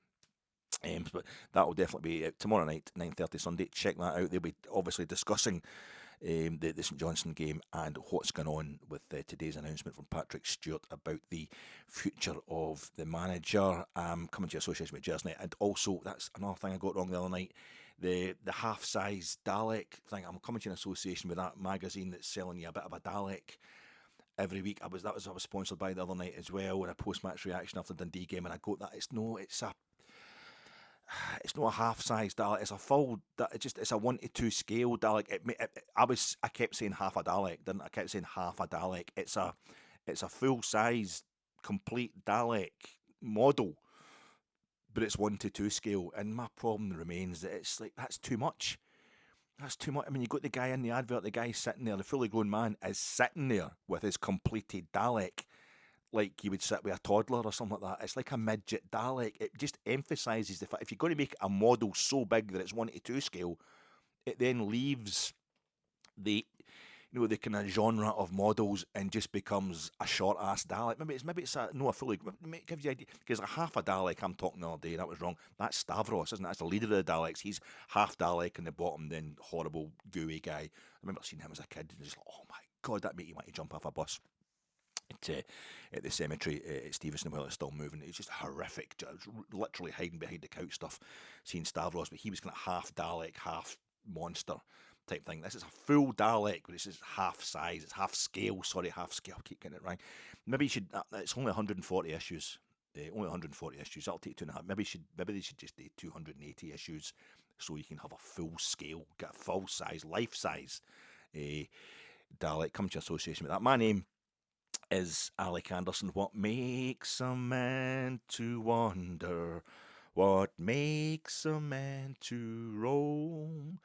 But that will definitely be tomorrow night, 9:30 Sunday. Check that out. They'll be obviously discussing the St Johnstone game and what's going on with today's announcement from Patrick Stewart about the future of the manager, coming to association with Gersnet. And also, that's another thing I got wrong the other night, the half-size Dalek thing. I'm coming to an association with that magazine that's selling you a bit of a Dalek every week. I was sponsored by the other night as well, in a post-match reaction after the Dundee game, and I got that. It's not a half-size Dalek. It's a full. It's a 1:2 scale Dalek. I kept saying half a Dalek, didn't I? I kept saying half a Dalek. It's a full-size, complete Dalek model, but it's 1:2 scale. And my problem remains that it's like that's too much. That's too much. I mean, you got the guy in the advert. The guy sitting there, the fully grown man, is sitting there with his completed Dalek, like you would sit with a toddler or something like that. It's like a midget Dalek. It just emphasises the fact if you're going to make a model so big that it's 1:2 scale, it then leaves the the kind of genre of models and just becomes a short ass Dalek. Maybe it's not a fully. It gives you idea because a half a Dalek. I'm talking the other day. That was wrong. That's Stavros, isn't it? That's the leader of the Daleks. He's half Dalek in the bottom, then horrible gooey guy. I remember seeing him as a kid and just like, oh my god, that made you want to jump off a bus. At the cemetery at Stevenson while it's still moving. It's just horrific, just literally hiding behind the couch stuff, seeing Stavros, but he was kind of half Dalek, half monster type thing. This is a full Dalek, but it's just half size, it's half scale, half scale, I keep getting it right. Maybe you should, it's only 140 issues, that'll take 2.5, maybe they should just do 280 issues, so you can have a full scale, get a full size, life size Dalek. Come to association with that. My name is Alec Anderson. What makes a man to wander? What makes a man to roam?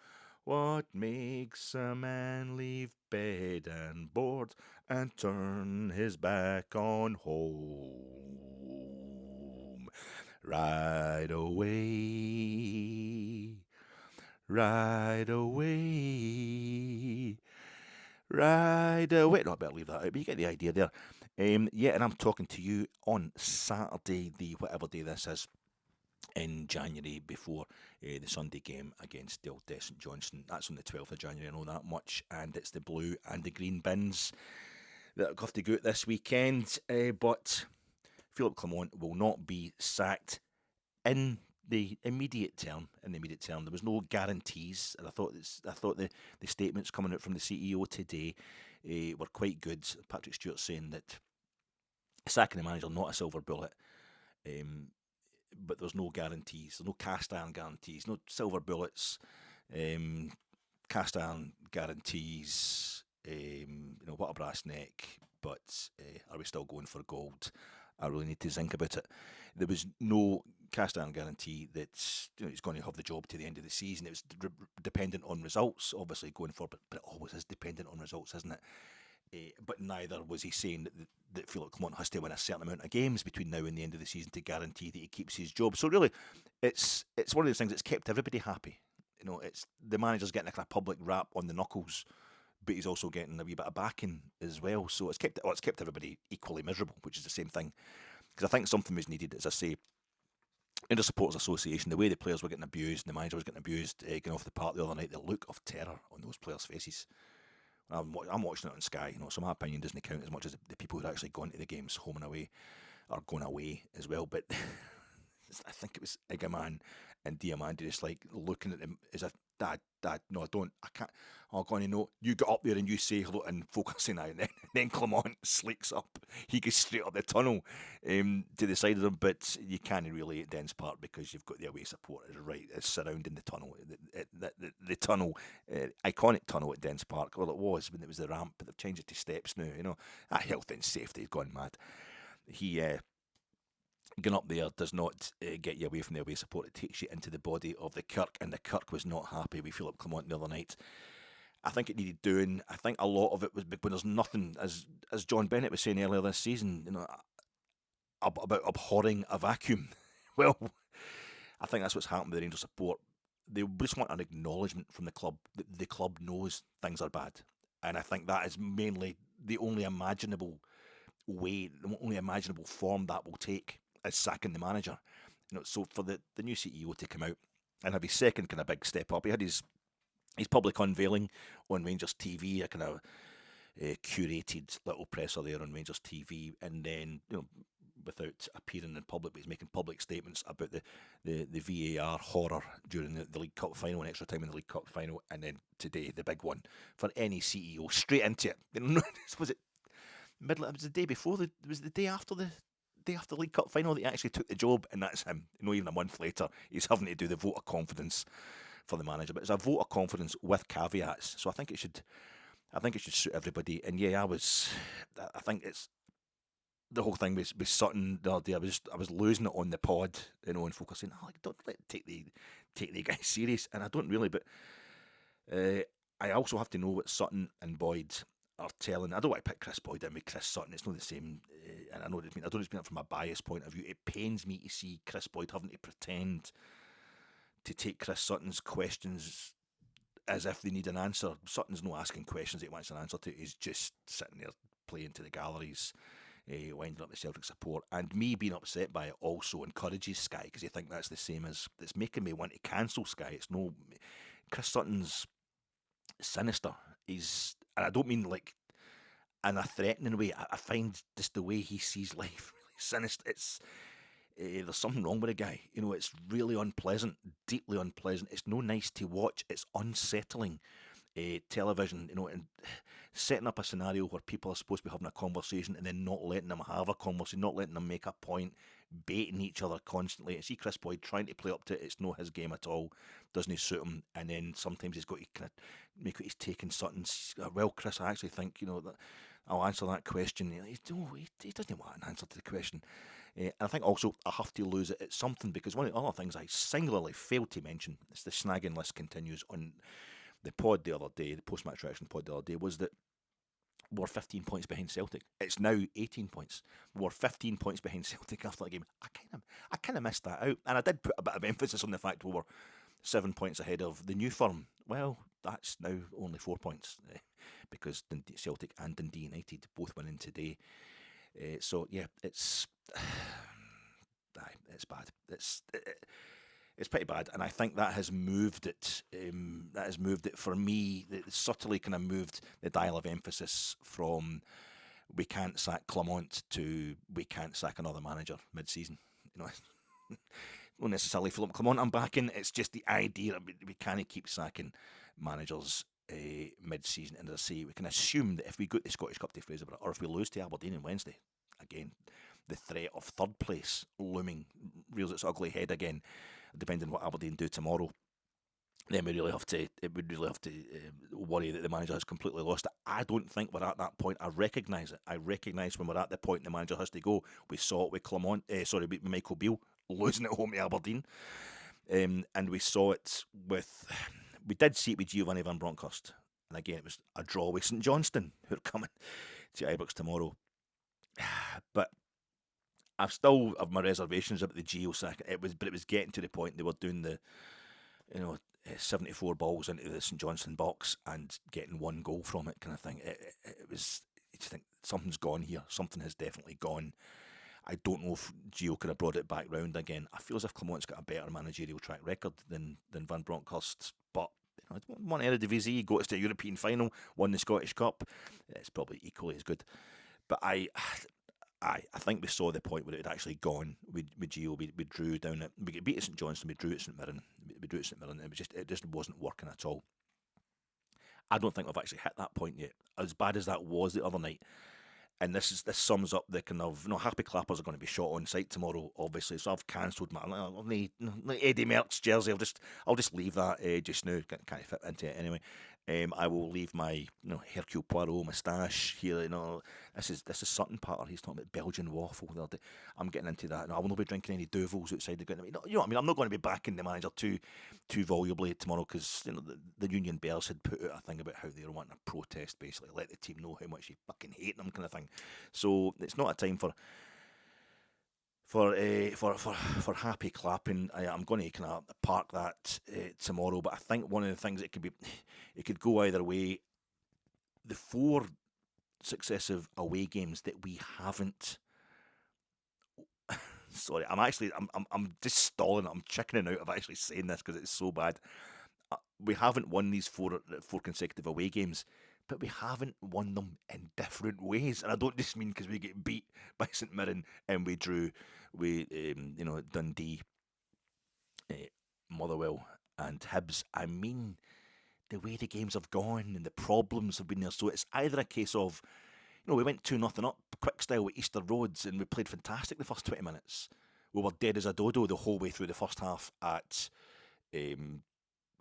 What makes a man leave bed and board and turn his back on home? Ride away, ride away. Right away. No, I better leave that out, but you get the idea there. And I'm talking to you on Saturday, the whatever day this is, in January before the Sunday game against the old St Johnstone. That's on the 12th of January, I know that much. And it's the blue and the green bins that have to go out this weekend. But Philippe Clement will not be sacked in the immediate term. There was no guarantees, and I thought the statements coming out from the CEO today were quite good. Patrick Stewart saying that sacking the manager not a silver bullet, but there's no guarantees. There's no cast iron guarantees, no silver bullets, cast iron guarantees. What a brass neck. But are we still going for gold? I really need to think about it. There was no cast iron guarantee that he's going to have the job to the end of the season. It was dependent on results, obviously going forward, but it always is dependent on results, isn't it? But neither was he saying that Philippe Clement has to win a certain amount of games between now and the end of the season to guarantee that he keeps his job. So really, it's one of those things that's kept everybody happy. It's the manager's getting a kind of public rap on the knuckles, but he's also getting a wee bit of backing as well. So it's kept everybody equally miserable, which is the same thing. Because I think something was needed, as I say, in the Supporters Association, the way the players were getting abused and the manager was getting abused, getting off the park the other night, the look of terror on those players' faces. I'm watching it on Sky, so my opinion doesn't count as much as the people who are actually going to the games home and away are going away as well. But I think it was Igaman and Diamandi just like looking at them as if, Dad, no, I don't, I can't, I'm going to know, you get up there and you say hello and focusing out, and then Clement sleeks up, he goes straight up the tunnel to the side of them, but you can't really at Dens Park because you've got the away supporters right surrounding the tunnel, the tunnel, iconic tunnel at Dens Park. Well, it was when it was the ramp, but they've changed it to steps now. That health and safety has gone mad. He going up there does not get you away from the away support. It takes you into the body of the Kirk, and the Kirk was not happy with Philippe Clement the other night. I think it needed doing. I think a lot of it was when there's nothing, as John Bennett was saying earlier this season, about abhorring a vacuum. Well, I think that's what's happened with the Rangers support. They just want an acknowledgement from the club that the club knows things are bad, and I think that is mainly the only imaginable way, the only imaginable form that will take is sacking the manager. So for the new CEO to come out and have his second kind of big step up, he had his public unveiling on Rangers TV, a kind of curated little presser there on Rangers TV, and then without appearing in public, but he's making public statements about the VAR horror during the League Cup final and extra time in the League Cup final, and then today the big one for any CEO, straight into it. Was it middle? It was the day before. It was the day after the League Cup final that he actually took the job, and that's him. Even a month later, he's having to do the vote of confidence for the manager. But it's a vote of confidence with caveats. So I think it should suit everybody. And yeah, I think it's the whole thing with Sutton the other day. I was losing it on the pod, and focusing. Don't take the guy serious, and I don't really. But I also have to know what Sutton and Boyd are telling. I don't want to pick Chris Boyd in with Chris Sutton. It's not the same, and I don't just mean it from a bias point of view. It pains me to see Chris Boyd having to pretend to take Chris Sutton's questions as if they need an answer. Sutton's not asking questions that he wants an answer to. He's just sitting there playing to the galleries, winding up the Celtic support. And me being upset by it also encourages Sky, because you think that's the same as, it's making me want to cancel Sky. It's no, Chris Sutton's sinister. And I don't mean like in a threatening way. I find just the way he sees life really sinister. It's there's something wrong with the guy. It's really unpleasant, deeply unpleasant. It's no nice to watch. It's unsettling. Television, and setting up a scenario where people are supposed to be having a conversation and then not letting them have a conversation, not letting them make a point, baiting each other constantly. I see Chris Boyd trying to play up to it. It's not his game at all. Doesn't suit him. And then sometimes he's got to kind of make what he's taking Sutton's. Well, Chris, I actually think that I'll answer that question. He doesn't want an answer to the question. And I think also I have to lose it at something, because one of the other things I singularly failed to mention, is the snagging list continues on the pod the other day, the post-match reaction pod the other day, was that we're 15 points behind Celtic. It's now 18 points. We're 15 points behind Celtic after that game. I kind of missed that out, and I did put a bit of emphasis on the fact we were 7 points ahead of the new firm. Well, that's now only 4 points, because Celtic and Dundee United both winning today. So yeah, it's bad. It's pretty bad, and I think that has moved it. For me. It subtly kind of moved the dial of emphasis from we can't sack Clement to we can't sack another manager mid-season. You know, not necessarily Philippe Clement I'm backing. It's just the idea that we can't keep sacking managers mid-season. And as I say, we can assume that if we go to the Scottish Cup to Fraserburgh, or if we lose to Aberdeen on Wednesday, again, the threat of third place looming rears its ugly head again, depending on what Aberdeen do tomorrow. Then we really have to. It would really have to worry that the manager has completely lost it. I don't think we're at that point. I recognise it. I recognise when we're at the point the manager has to go. We saw it with Clement. With Michael Beale losing at home to Aberdeen, and we saw it with. We did see it with Giovanni van Bronckhorst, and again it was a draw with St Johnstone, who are coming to Ibrox tomorrow. But I've still have my reservations about the Gio sack. It was getting to the point they were doing the, 74 balls into the St Johnstone box and getting one goal from it, kind of thing. It was. You just think something's gone here. Something has definitely gone. I don't know if Gio could have brought it back round again. I feel as if Clement's got a better managerial track record than Van Bronckhorst, but won Eredivisie, got us to a European final, won the Scottish Cup. It's probably equally as good. But I think we saw the point where it had actually gone with Gio. We drew down it. We beat St Johnstone. We drew at St Mirren. It just wasn't working at all. I don't think we've actually hit that point yet. As bad as that was the other night. And this sums up the kind of happy clappers are going to be shot on site tomorrow, obviously. So I've cancelled my Eddie Merckx jersey. I'll just leave that just now. Can't fit into it anyway. I will leave my Hercule Poirot moustache here. This is Sutton Patter. He's talking about Belgian waffle. I'm getting into that. I will not be drinking any Duvels outside the ground. You know what I mean? I'm not going to be backing the manager too volubly tomorrow because the Union Bears had put out a thing about how they were wanting to protest, basically let the team know how much you fucking hate them, kind of thing. So it's not a time for happy clapping. I'm going to kind of park that tomorrow. But I think one of the things it could go either way. The 4 successive away games that we haven't. Sorry, I'm just stalling. I'm chickening out of actually saying this because it's so bad. We haven't won these 4 consecutive away games, but we haven't won them in different ways. And I don't just mean because we get beat by St Mirren and we drew with Dundee, Motherwell and Hibs. I mean the way the games have gone and the problems have been there. So it's either a case of, we went 2-0 up, quick style with Easter Roads, and we played fantastic the first 20 minutes. We were dead as a dodo the whole way through the first half at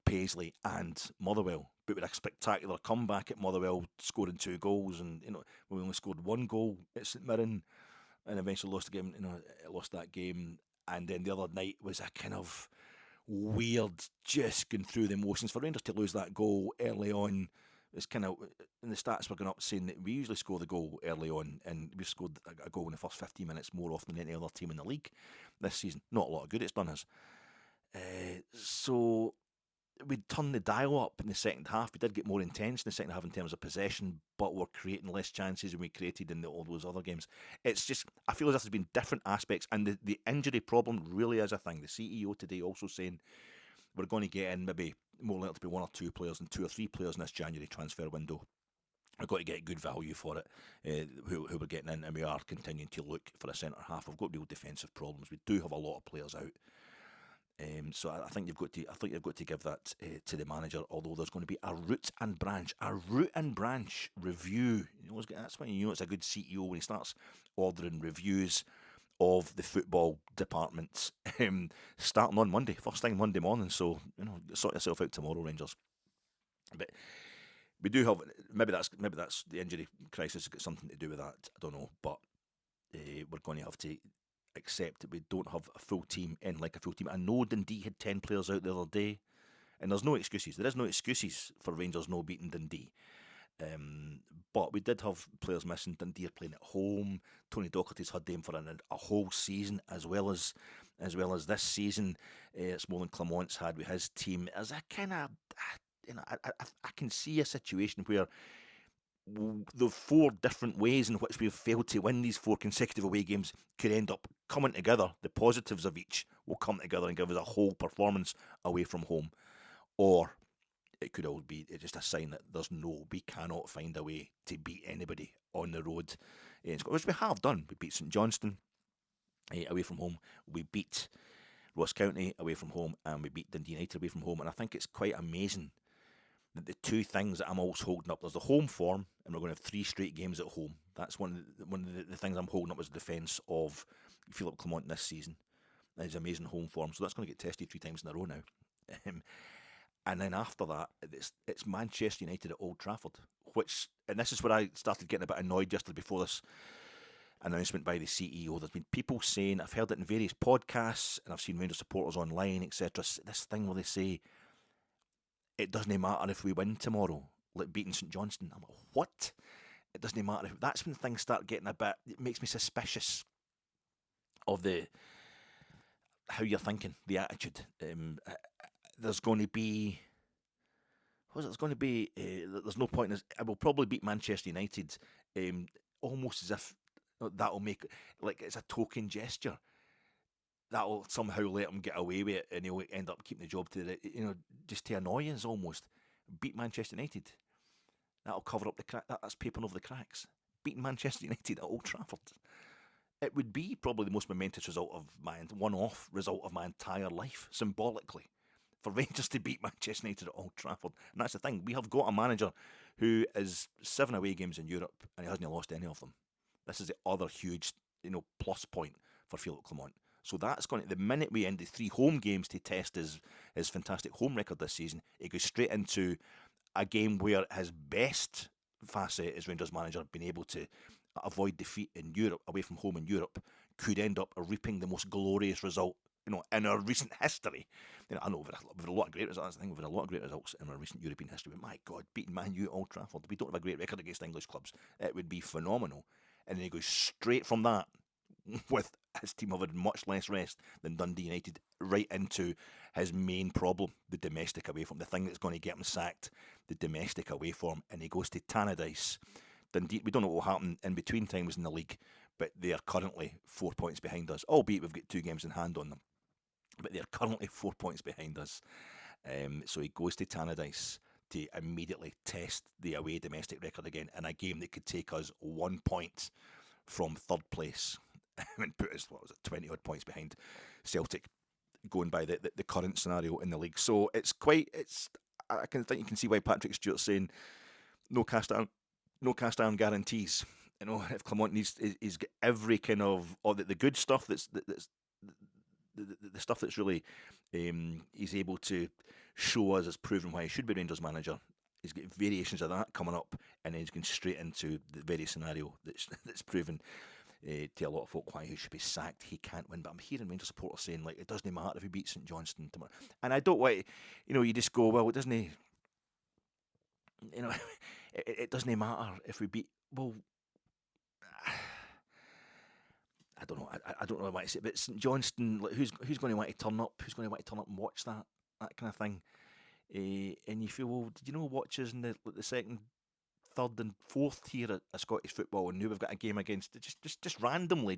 Paisley and Motherwell, but with a spectacular comeback at Motherwell, scoring 2 goals, and we only scored 1 goal at St Mirren, and eventually lost the game. Lost that game, and then the other night was a kind of weird, just going through the motions for Rangers to lose that goal early on. It's kind of, and the stats were going up saying that we usually score the goal early on, and we've scored a goal in the first 15 minutes more often than any other team in the league this season. Not a lot of good it's done us. So we turned the dial up in the second half. We did get more intense in the second half in terms of possession, but we're creating less chances than we created in all those other games. It's just, I feel as if there's been different aspects, and the injury problem really is a thing. The CEO today also saying we're going to get in maybe more likely to be 1 or 2 players than 2 or 3 players in this January transfer window. We've got to get good value for it, who we're getting in, and we are continuing to look for a centre half. We've got real defensive problems. We do have a lot of players out. So I think you've got to give that to the manager. Although there's going to be a root and branch review. That's when you know it's a good CEO, when he starts ordering reviews of the football department, starting on Monday, first thing Monday morning. So sort yourself out tomorrow, Rangers. But we do have maybe that's the injury crisis has got something to do with that. I don't know, but we're going to have to accept that we don't have a full team in like a full team. I know Dundee had 10 players out the other day, and there's no excuses. There is no excuses for Rangers no beating Dundee. But we did have players missing. Dundee are playing at home. Tony Docherty's had them for a whole season, as well as this season. It's more than Clement's had with his team. As a kind of, I can see a situation where the 4 different ways in which we've failed to win these 4 consecutive away games could end up coming together. The positives of each will come together and give us a whole performance away from home. Or it could all be just a sign that we cannot find a way to beat anybody on the road in Scotland, which we have done. We beat St Johnstone away from home. We beat Ross County away from home, and we beat Dundee United away from home. And I think it's quite amazing that the two things that I'm always holding up, there's the home form, and we're going to have 3 straight games at home. That's one of the things I'm holding up as a defence of Philippe Clement this season. His amazing home form. So that's going to get tested 3 times in a row now. And then after that, it's Manchester United at Old Trafford, and this is where I started getting a bit annoyed just before this announcement by the CEO. There's been people saying, I've heard it in various podcasts, and I've seen Rangers supporters online, etc. This thing where they say, it doesn't matter if we win tomorrow, like beating St Johnstone. I'm like, what? It doesn't matter. That's when things start getting it makes me suspicious of how you're thinking, the attitude. There's going to be... There's no point in this. I will probably beat Manchester United almost as if that'll make... Like, it's a token gesture. That'll somehow let him get away with it, and he'll end up keeping the job just to annoy us almost. Beat Manchester United. That'll cover up the crack. That's papering over the cracks. Beating Manchester United at Old Trafford. It would be probably the most momentous one-off result of my entire life, symbolically, for Rangers to beat Manchester United at Old Trafford. And that's the thing. We have got a manager who is 7 away games in Europe, and he hasn't lost any of them. This is the other huge, plus point for Philippe Clement. So that's going to, the minute we end the 3 home games to test his fantastic home record this season, it goes straight into a game where his best facet as Rangers manager, being able to avoid defeat in Europe, away from home in Europe, could end up reaping the most glorious result, in our recent history. I know we've had a lot of great results. I think we've had a lot of great results in our recent European history. But my God, beating Man U at Old Trafford, we don't have a great record against English clubs. It would be phenomenal. And then he goes straight from that, with his team having much less rest than Dundee United, right into his main problem, the domestic away form, the thing that's going to get him sacked, the domestic away form, and he goes to Tannadice. Dundee, we don't know what will happen in between times in the league, but they are currently 4 points behind us, albeit we've got 2 games in hand on them, but they're currently 4 points behind us. So he goes to Tannadice to immediately test the away domestic record again in a game that could take us 1 point from third place and put us, 20 odd points behind Celtic, going by the current scenario in the league. So I think you can see why Patrick Stewart's saying no cast iron guarantees. If Clement he's got every kind of the good stuff that's the stuff that's really he's able to show us as proven why he should be Rangers manager. He's got variations of that coming up, and then he's going straight into the very scenario that's proven to a lot of folk why he should be sacked. He can't win. But I'm hearing Rangers supporters saying, like, it doesn't matter if he beats St Johnstone tomorrow. And I don't want, you just go, well, it doesn't, it doesn't matter if we beat, well, I don't know. I don't know what I say, but St Johnstone, like, who's going to want to turn up? Who's going to want to turn up and watch that kind of thing? And you feel, well, did you know watches in the second, third, and fourth tier of Scottish football, and who we've got a game against? Just randomly,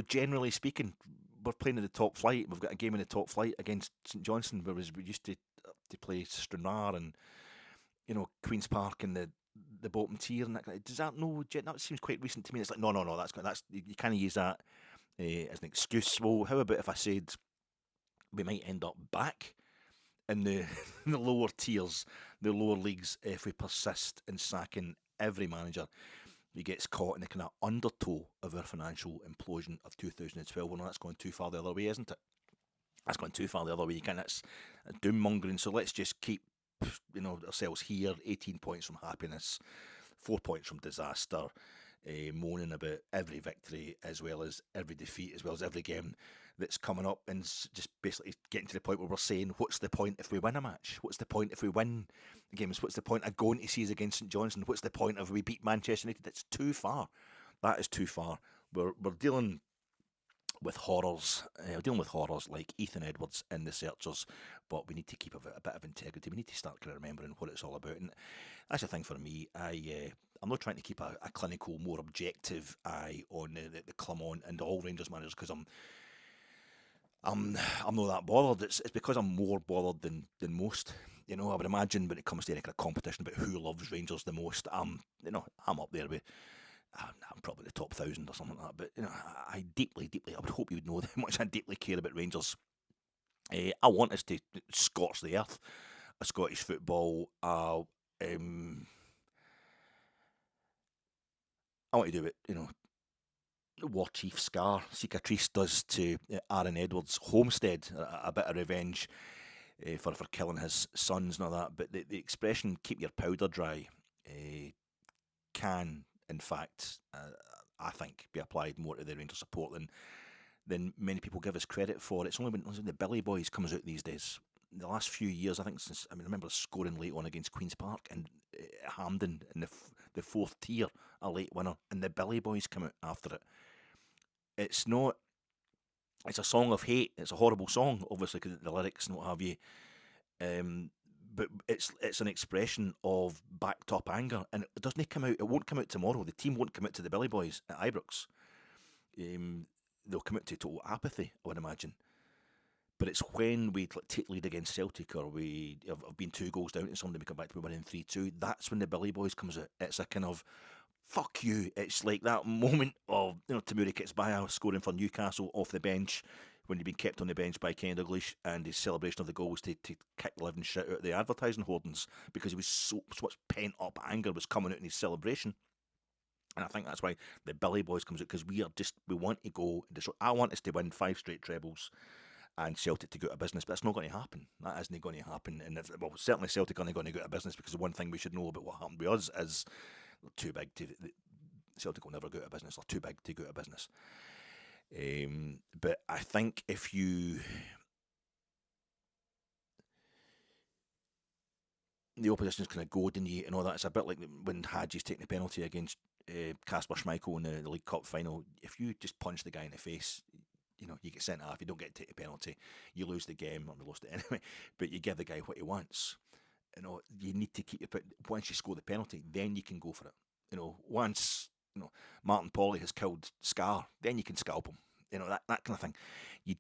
generally speaking, we're playing in the top flight. We've got a game in the top flight against St Johnstone, whereas we used to play Stranraer and Queen's Park in the bottom tier. And that, does that that seems quite recent to me. It's like no, that's you can't use that as an excuse. Well, how about if I said we might end up back in the lower tiers, the lower leagues, if we persist in sacking every manager who gets caught in the kind of undertow of our financial implosion of 2012? Well, no, that's going too far the other way, isn't it? That's going too far the other way. That's doom mongering. So let's just keep ourselves here. 18 points from happiness, 4 points from disaster, moaning about every victory as well as every defeat, as well as every game that's coming up, and just basically getting to the point where we're saying, what's the point if we win a match? What's the point if we win games? What's the point of going to see us against St Johnstone? What's the point if we beat Manchester United? It's too far. That is too far. We're dealing with horrors. We're dealing with horrors like Ethan Edwards in The Searchers, but we need to keep a bit of integrity. We need to start kind of remembering what it's all about, and that's the thing for me. I'm not trying to keep a clinical, more objective eye on the Clement and all Rangers managers, because I'm not that bothered. It's because I'm more bothered than most. You know, I would imagine when it comes to any kind of competition about who loves Rangers the most, I'm up there with. I'm probably the top 1,000 or something like that. But I deeply, I would hope you would know how much I deeply care about Rangers. I want us to scorch the earth, a Scottish football. I want to do it, War Chief Scar, Cicatrice does to Aaron Edwards' homestead, a bit of revenge for killing his sons and all that. But the expression "keep your powder dry" can, in fact, I think, be applied more to the Rangers support than many people give us credit for. It's only when the Billy Boys comes out these days. The last few years, I think, I remember scoring late on against Queen's Park and Hampden in the fourth tier, a late winner, and the Billy Boys come out after it. It's not. It's a song of hate. It's a horrible song, obviously, because the lyrics and what have you. But it's an expression of backed up anger, and it doesn't come out. It won't come out tomorrow. The team won't come out to the Billy Boys at Ibrox. They'll come out to total apathy, I would imagine. But it's when we take lead against Celtic, or we have been 2 goals down to somebody, we come back to be winning 3-2. That's when the Billy Boys comes out. It's a kind of fuck you. It's like that moment of Tamuri Kitsbaya scoring for Newcastle off the bench when he'd been kept on the bench by Ken Douglas, and his celebration of the goal was to kick the living shit out of the advertising hoardings because he was so much pent up anger was coming out in his celebration. And I think that's why the Billy Boys comes out, because we want to go. I want us to win 5 straight trebles and Celtic to go out of business, but that's not going to happen. That isn't going to happen. And certainly Celtic aren't going to go out of business, because the one thing we should know about what happened with us is they're too big to. Celtic will never go out of business. They're too big to go out of business. But I think if the opposition's kind of goading you and all that, it's a bit like when Hadji's taking the penalty against Kasper Schmeichel in the League Cup final. If you just punch the guy in the face, you get sent off. You don't get to take the penalty. You lose the game, or we lost it anyway. But you give the guy what he wants. You need to keep your. Once you score the penalty, then you can go for it. Once Martin Pauly has killed Scar, then you can scalp him. That kind of thing. You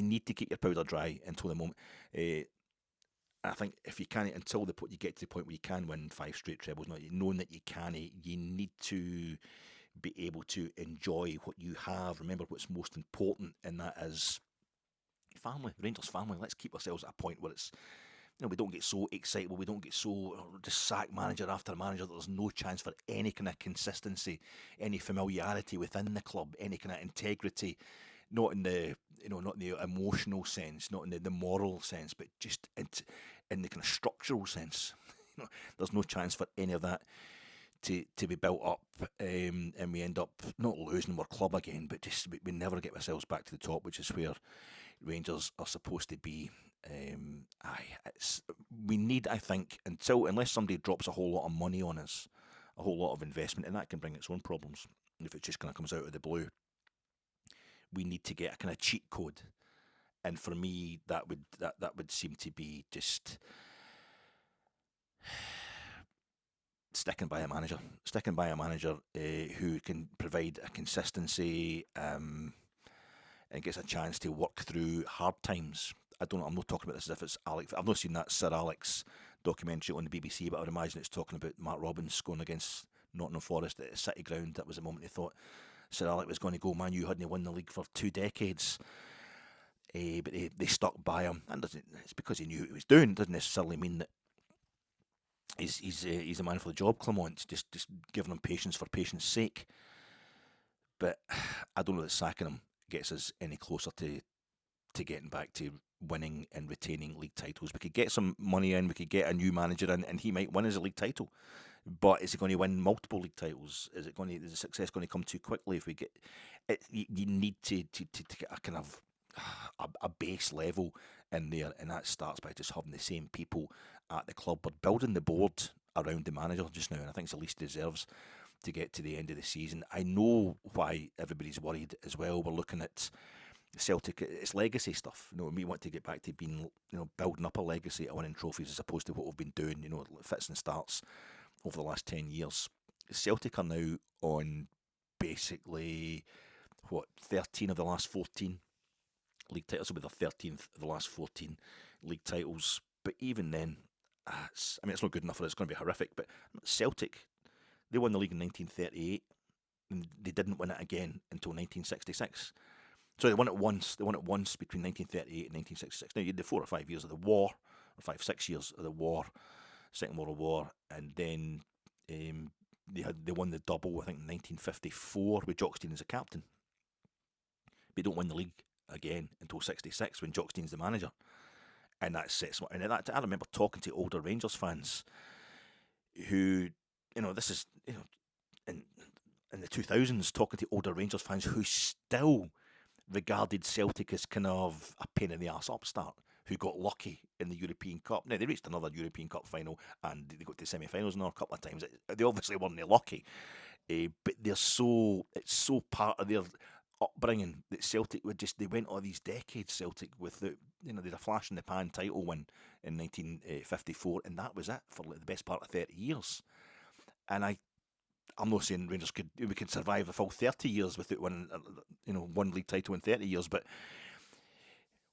need to keep your powder dry until the moment. I think if you can't, until you get to the point where you can win 5 straight trebles, knowing that you can, you need to be able to enjoy what you have. Remember what's most important, and that is family, Rangers family. Let's keep ourselves at a point where it's, we don't get so excitable, we don't get so just sack manager after manager that there's no chance for any kind of consistency, any familiarity within the club, any kind of integrity, not in the not in the emotional sense, not in the moral sense, but just in the kind of structural sense. There's no chance for any of that to be built up, and we end up not losing our club again, but just we never get ourselves back to the top, which is where Rangers are supposed to be. We need, I think, unless somebody drops a whole lot of money on us, a whole lot of investment, and that can bring its own problems if it just kind of comes out of the blue. We need to get a kind of cheat code, and for me, that would seem to be just sticking by a manager who can provide a consistency and gets a chance to work through hard times. I'm not talking about this as if it's Alex. I've not seen that Sir Alex documentary on the BBC, but I would imagine it's talking about Matt Robbins scoring against Nottingham Forest at City Ground. That was the moment they thought Sir Alex was going to go. Man, you hadn't won the league for 2 decades. But they stuck by him, and it's because he knew what he was doing. It doesn't necessarily mean that he's a man for the job. Clement just giving him patience for patience' sake. But I don't know that sacking him gets us any closer to getting back to winning and retaining league titles. We could get some money in, we could get a new manager in, and he might win as a league title. But is he going to win multiple league titles? Is the success going to come too quickly? If we get it, you need to get a kind of a base level in there, and that starts by just having the same people at the club. But building the board around the manager just now, and I think it's the least he deserves to get to the end of the season. I know why everybody's worried as well. We're looking at Celtic, it's legacy stuff. We want to get back to being, building up a legacy of winning trophies as opposed to what we've been doing, fits and starts over the last 10 years. Celtic are now on basically, 13 of the last 14 league titles. Will be their 13th of the last 14 league titles. But even then, I mean, it's not good enough for it. It's going to be horrific. But Celtic, they won the league in 1938, and they didn't win it again until 1966. So they won it once. They won it once between 1938 and 1966. Now you had the 4 or 5 years of the war, or 5, 6 years of the war, Second World War, and then they won the double. I think in 1954 with Jockstein as a captain. They don't win the league again until 66 when Jockstein's the manager, and that sets. And that, I remember talking to older Rangers fans who, this is in the 2000s, talking to older Rangers fans who still regarded Celtic as kind of a pain in the arse upstart who got lucky in the European Cup. Now, they reached another European Cup final and they got to semi-finals another couple of times. They obviously weren't lucky, but it's so part of their upbringing that Celtic they went all these decades, Celtic, without, they had a flash in the pan title win in 1954, and that was it for the best part of 30 years. And I'm not saying Rangers we could survive a full 30 years without winning, one league title in 30 years, but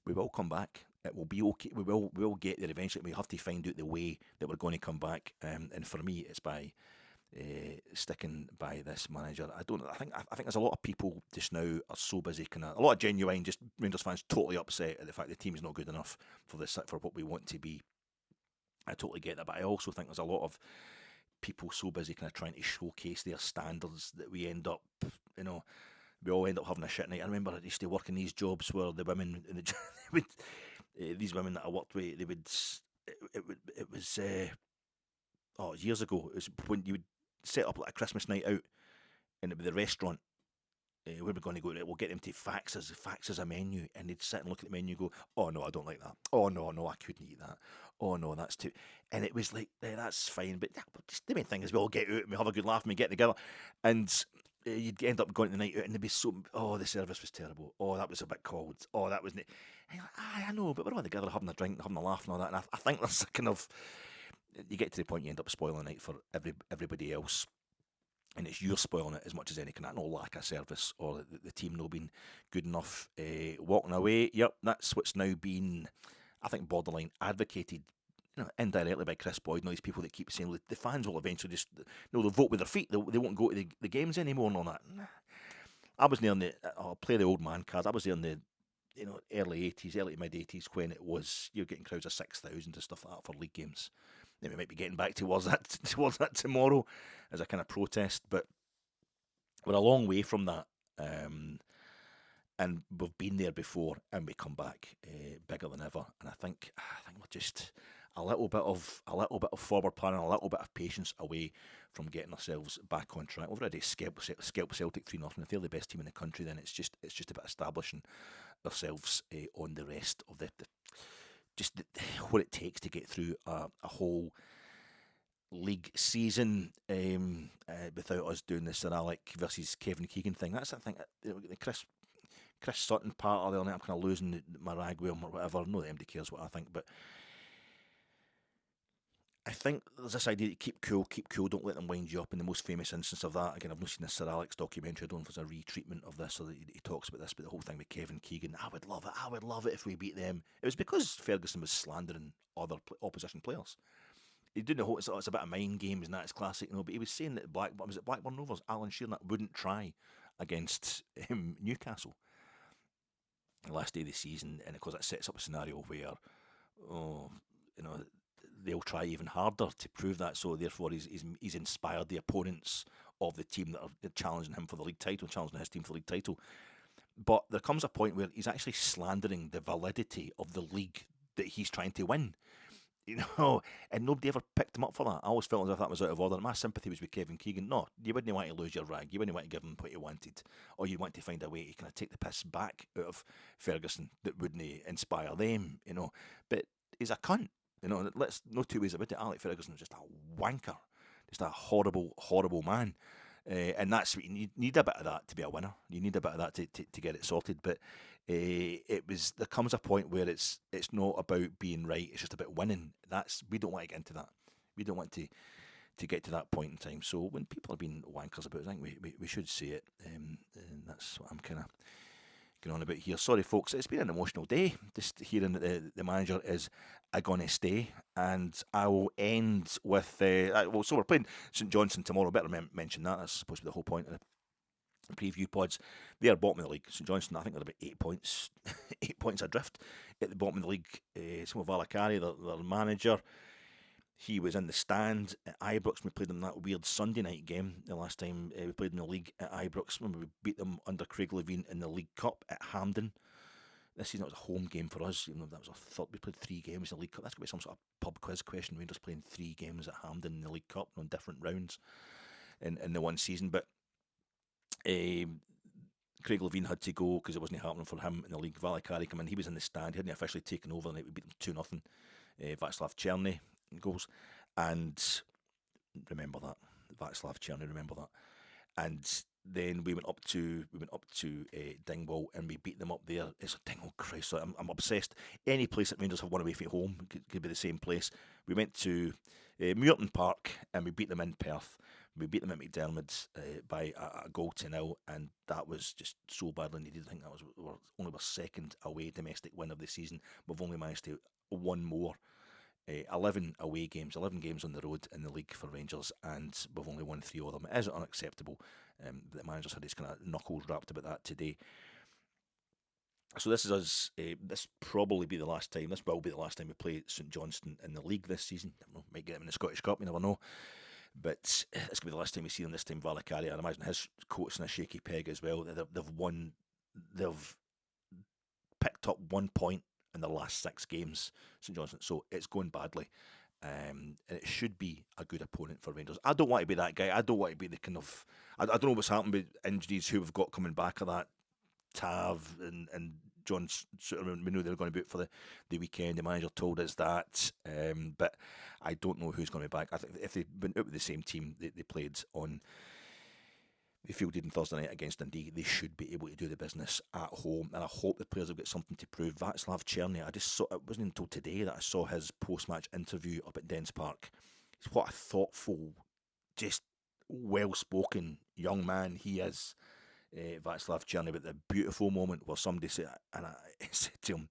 we will come back. It will be okay. We'll get there eventually. We have to find out the way that we're going to come back. And for me, it's by sticking by this manager. I think there's a lot of people just now are so busy, a lot of genuine just Rangers fans totally upset at the fact the team's not good enough for what we want to be. I totally get that, but I also think there's a lot of people so busy trying to showcase their standards that we end up, we all end up having a shit night. I remember I used to work in these jobs where the women in the these women that I worked with, it was years ago. It was when you would set up like a Christmas night out, and it'd be the restaurant. Where we're going to go, we'll get them to fax us a menu, and they'd sit and look at the menu and go, oh no, I don't like that. Oh no, I couldn't eat that. Oh no, that's too. And it was like, that's fine, but just the main thing is we all get out and we have a good laugh and we get together, and you'd end up going to the night out and they'd be so, oh, the service was terrible. Oh, that was a bit cold. Oh, that wasn't. And you're like, I know, but we're all together having a drink, having a laugh and all that. And I think there's kind of, you get to the point you end up spoiling the night for everybody else. And it's you're spoiling it as much as any kind of no lack of service or the team not being good enough. Walking away, yep, that's what's now been, I think, borderline advocated, indirectly by Chris Boyd and all these people that keep saying the fans will eventually just, they'll vote with their feet. They won't go to the games anymore and all that. I was there I'll play the old man card. I was there in the early to mid 80s when it was, you're getting crowds of 6,000 and stuff like that for league games. Then we might be getting back towards that tomorrow as a kind of protest, but we're a long way from that, and we've been there before, and we come back bigger than ever. And I think we're just a little bit of forward planning, a little bit of patience away from getting ourselves back on track. We've already scalped Celtic 3-0. If they're the best team in the country, then it's just about establishing ourselves on the rest of what it takes to get through a whole league season without us doing the Sir Alec versus Kevin Keegan thing. That's the thing. The Chris Sutton part of it, I'm kind of losing my rag with him or whatever. No, that MD cares what I think, but I think there's this idea that keep cool, don't let them wind you up. In the most famous instance of that, again, I've not seen the Sir Alex documentary. I don't know if there's a retreatment of this or that he talks about this, but the whole thing with Kevin Keegan, I would love it if we beat them. It was because Ferguson was slandering other opposition players. He didn't know it's a bit of mind games and that's classic, but he was saying that Blackburn Rovers, Alan Shearer wouldn't try against Newcastle the last day of the season, and of course that sets up a scenario where, they'll try even harder to prove that. So therefore, he's inspired the opponents of the team that are challenging him for the league title, challenging his team for the league title. But there comes a point where he's actually slandering the validity of the league that he's trying to win. And nobody ever picked him up for that. I always felt as if that was out of order. My sympathy was with Kevin Keegan. No, you wouldn't want to lose your rag. You wouldn't want to give him what you wanted. Or you want to find a way to kind of take the piss back out of Ferguson that wouldn't inspire them, But he's a cunt. Let's no two ways about it. Alec Ferguson is just a wanker, just a horrible, horrible man, and that's what you need a bit of that to be a winner. You need a bit of that to get it sorted. But there comes a point where it's not about being right. It's just about winning. We don't want to get into that. We don't want to get to that point in time. So when people are being wankers about it, I think we should say it, and that's what I'm kind of going on about here. Sorry, folks, it's been an emotional day. Just hearing that the manager is going to stay, and I will end with so we're playing St Johnstone tomorrow. Better mention that. That's supposed to be the whole point of the preview pods. They are bottom of the league. St Johnstone, I think they're about 8 points, 8 points adrift at the bottom of the league. Some of Valakari, their manager. He was in the stand at Ibrox. We played them that weird Sunday night game the last time we played in the league at Ibrox, when we beat them under Craig Levein in the League Cup at Hampden. This season it was a home game for us, even though that was our third. We played 3 games in the League Cup. That's going to be some sort of pub quiz question. Rangers playing 3 games at Hampden in the League Cup on different rounds in the one season. But Craig Levein had to go because it wasn't happening for him in the league. Valakari came in. He was in the stand. He hadn't officially taken over the night. We beat them 2-0. Václav Černý goals, and remember that Václav Černý, remember that. And then we went up to Dingwall and we beat them up there. It's Dingwall, Christ! So I'm obsessed. Any place that Rangers have won away from home could be the same place. We went to Muirton Park and we beat them in Perth. We beat them at McDermott by a goal to 0, and that was just so badly needed. I think that was only our second away domestic win of the season. We've only managed to one more. 11 away games, 11 games on the road in the league for Rangers, and we've only won 3 of them. It is unacceptable. The manager's had his kind of knuckles wrapped about that today. So this is us. This probably be the last time. This will be the last time we play St Johnstone in the league this season. I don't know, might get them in the Scottish Cup. You never know. But it's going to be the last time we see them. This time, Valakari. I imagine his coat's in a shaky peg as well. They've won. They've picked up 1 point in their last 6 games, St Johnstone. So it's going badly. And it should be a good opponent for Rangers. I don't want to be that guy. I don't want to be the kind of... I don't know what's happened with injuries, who we've got coming back of that. Tav and John Suterman, we knew they were going to be out for the weekend. The manager told us that. But I don't know who's going to be back. I think if they'd been out with the same team they played on... They fielded on Thursday night against Dundee, they should be able to do the business at home, and I hope the players have got something to prove. Václav Černý, it wasn't until today that I saw his post-match interview up at Dens Park. What a thoughtful, just well-spoken young man he is, Václav Černý. But the beautiful moment where somebody said, and I said to him,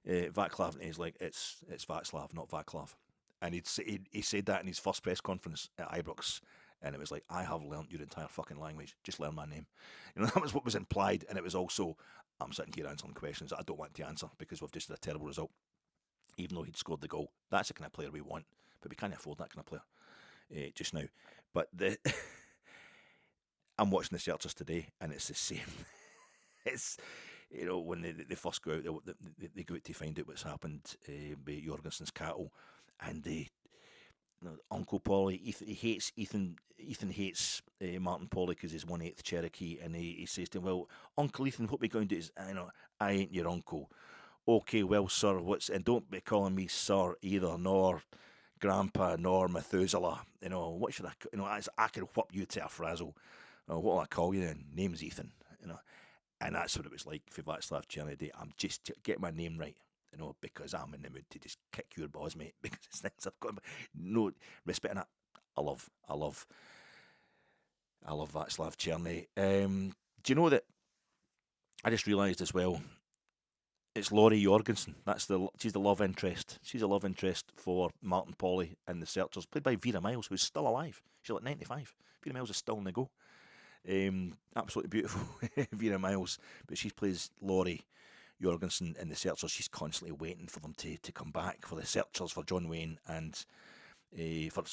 Václav, and he's like, it's Václav, not Václav. And he said that in his first press conference at Ibrox. And it was like, I have learnt your entire fucking language. Just learn my name. You know, that was what was implied. And it was also, I'm sitting here answering questions that I don't want to answer because we've just had a terrible result. Even though he'd scored the goal. That's the kind of player we want. But we can't afford that kind of player just now. But I'm watching the Searchers today, and it's the same. It's, you know, when they first go out, they go out to find out what's happened with Jorgensen's cattle. And Uncle Polly, he hates Ethan. Ethan hates Martin Polly because he's 1/8 Cherokee, and he says to him, "Well, Uncle Ethan, what we going to do is, I ain't your uncle." Okay, well, sir, and don't be calling me sir either, nor Grandpa, nor Methuselah. What should I could whoop you to a frazzle. What will I call you then? Name's Ethan. And that's what it was like for Václav Černý Day. I'm just get my name right. Because I'm in the mood to just kick your balls, mate. Because it's things I've got no respect in that. I love Václav Černý. Do you know that I just realised as well? It's Laurie Jorgensen. She's the love interest. She's a love interest for Martin Polly and the Searchers, played by Vera Miles, who's still alive. She's like 95. Vera Miles is still on the go. Absolutely beautiful, Vera Miles. But she plays Laurie Jorgensen in the Searchers. She's constantly waiting for them to come back, for the Searchers, for John Wayne and for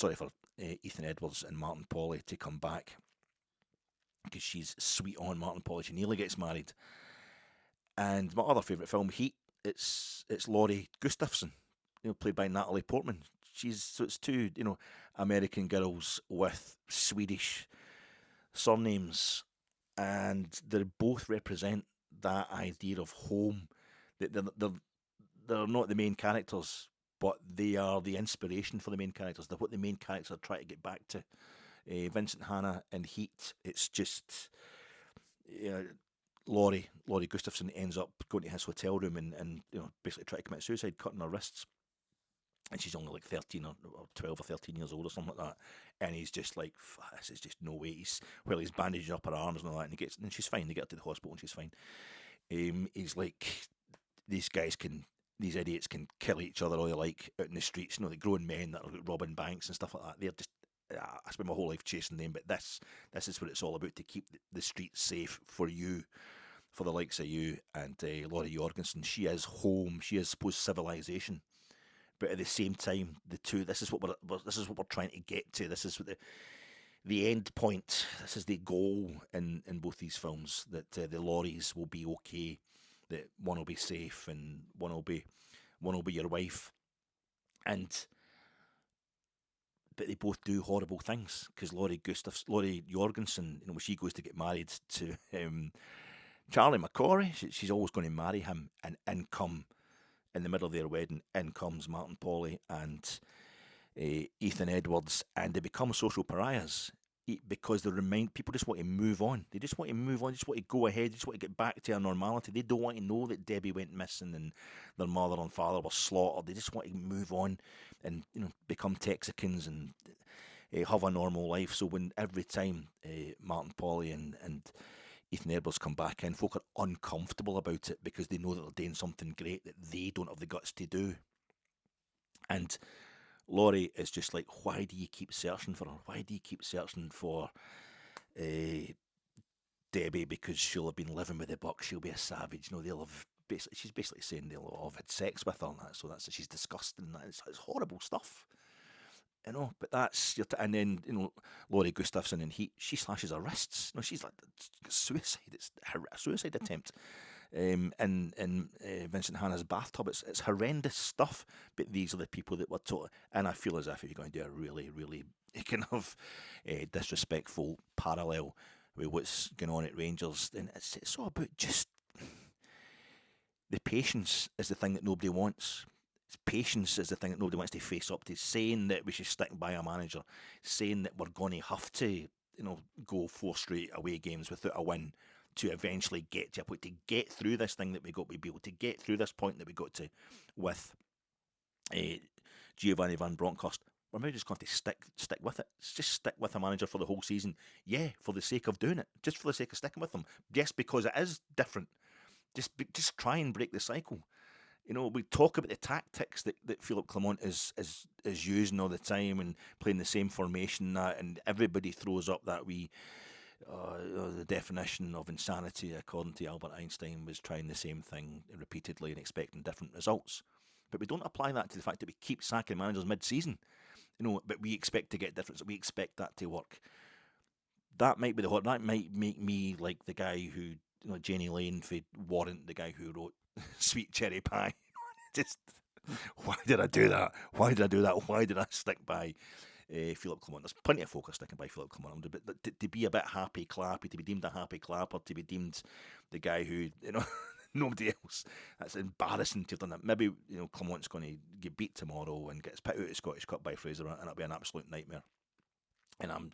Ethan Edwards and Martin Polly to come back, because she's sweet on Martin Polly. She nearly gets married. And my other favourite film, Heat, it's Laurie Gustafsson, played by Natalie Portman. So it's two American girls with Swedish surnames, and they both represent that idea of home. They're not the main characters, but they are the inspiration for the main characters. They're what the main characters are trying to get back to. Vincent Hanna in Heat, it's just Laurie Gustafsson ends up going to his hotel room and basically trying to commit suicide, cutting her wrists. And she's only like 13 or 12 or 13 years old or something like that. And he's just like, this is just no way. He's bandaging up her arms and all that, and she's fine. They get her to the hospital and she's fine. He's like, these idiots can kill each other all they like out in the streets. You know, the grown men that are robbing banks and stuff like that. They're just, I spent my whole life chasing them, but this is what it's all about, to keep the streets safe for you, for the likes of you and Laurie Jorgensen. She is home. She is supposed civilization. But at the same time, the two. This is what we're trying to get to. This is what the end point. This is the goal in both these films, that the Lauries will be okay, that one will be safe, and one will be your wife, but they both do horrible things, because Laurie Jorgensen, when she goes to get married to Charlie McCory, she's always going to marry him, and in come, in the middle of their wedding, in comes Martin Pauly and Ethan Edwards, and they become social pariahs, because people just want to move on. They just want to move on, just want to go ahead, just want to get back to a normality. They don't want to know that Debbie went missing and their mother and father were slaughtered. They just want to move on and become Texicans and have a normal life. So when every time Martin Pauly and Ethan Edwards come back in, folk are uncomfortable about it, because they know that they're doing something great that they don't have the guts to do. And Laurie is just like, why do you keep searching for her? Why do you keep searching for Debbie? Because she'll have been living with the Buck. She'll be a savage. They'll have she's basically saying they'll have had sex with her and that. So she's disgusting. It's horrible stuff. But that's and then Laurie Gustafson and she slashes her wrists. She's like suicide. It's a suicide attempt. In Vincent Hanna's bathtub, it's horrendous stuff. But these are the people that were taught. And I feel as if you're going to do a really, really kind of disrespectful parallel with what's going on at Rangers, then it's all about just the patience is the thing that nobody wants. Patience is the thing that nobody wants to face up to. Saying that we should stick by a manager, saying that we're going to have to, go 4 straight away games without a win to eventually get to a point, to get through this thing that we got to be able to get through this point that we got to with Giovanni Van Bronckhorst. We're maybe just going to stick with it. Just stick with a manager for the whole season. Yeah, for the sake of doing it, just for the sake of sticking with them. Yes, because it is different. Just try and break the cycle. We talk about the tactics that Philippe Clement is using all the time, and playing the same formation, and everybody throws up that the definition of insanity, according to Albert Einstein, was trying the same thing repeatedly and expecting different results. But we don't apply that to the fact that we keep sacking managers mid-season, but we expect to get difference. We expect that to work. That might make me like the guy who, Jenny Lane for Warrant, the guy who wrote Sweet Cherry Pie. Just, why did I do that? Why did I stick by Philippe Clement? There's plenty of folk sticking by Philippe Clement, but to be a bit happy clappy, to be deemed a happy clapper, to be deemed the guy who, nobody else, that's embarrassing to have done that. Maybe, Clement's going to get beat tomorrow and gets put out of Scottish Cup by Fraser, and it'll be an absolute nightmare. And I'm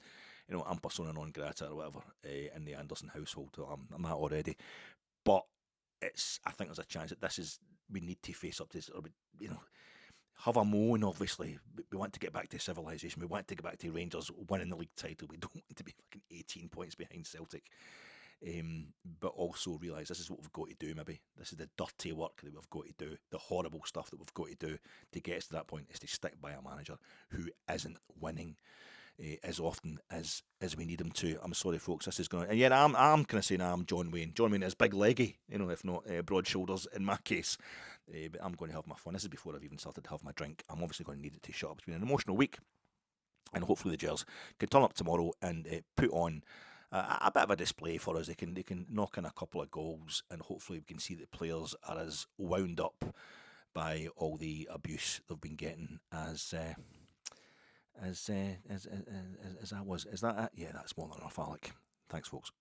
persona non grata or whatever in the Anderson household. I'm that already. But I think there's a chance that we need to face up to this, or have a moan. Obviously, we want to get back to civilization. We want to get back to Rangers winning the league title. We don't want to be fucking 18 points behind Celtic. But also realise this is what we've got to do. Maybe this is the dirty work that we've got to do, the horrible stuff that we've got to do to get us to that point, is to stick by a manager who isn't winning as often as we need him to. I'm sorry, folks. This is going. And yet, I'm kind of saying I'm John Wayne. John Wayne is big leggy, if not broad shoulders in my case. But I'm going to have my fun. This is before I've even started to have my drink. I'm obviously going to need it to shut up. It's been an emotional week, and hopefully the Gers can turn up tomorrow and put on a bit of a display for us. They can knock in a couple of goals, and hopefully we can see that players are as wound up by all the abuse they've been getting as I was. Is that it? Yeah, that's more than enough, Alec. Thanks, folks.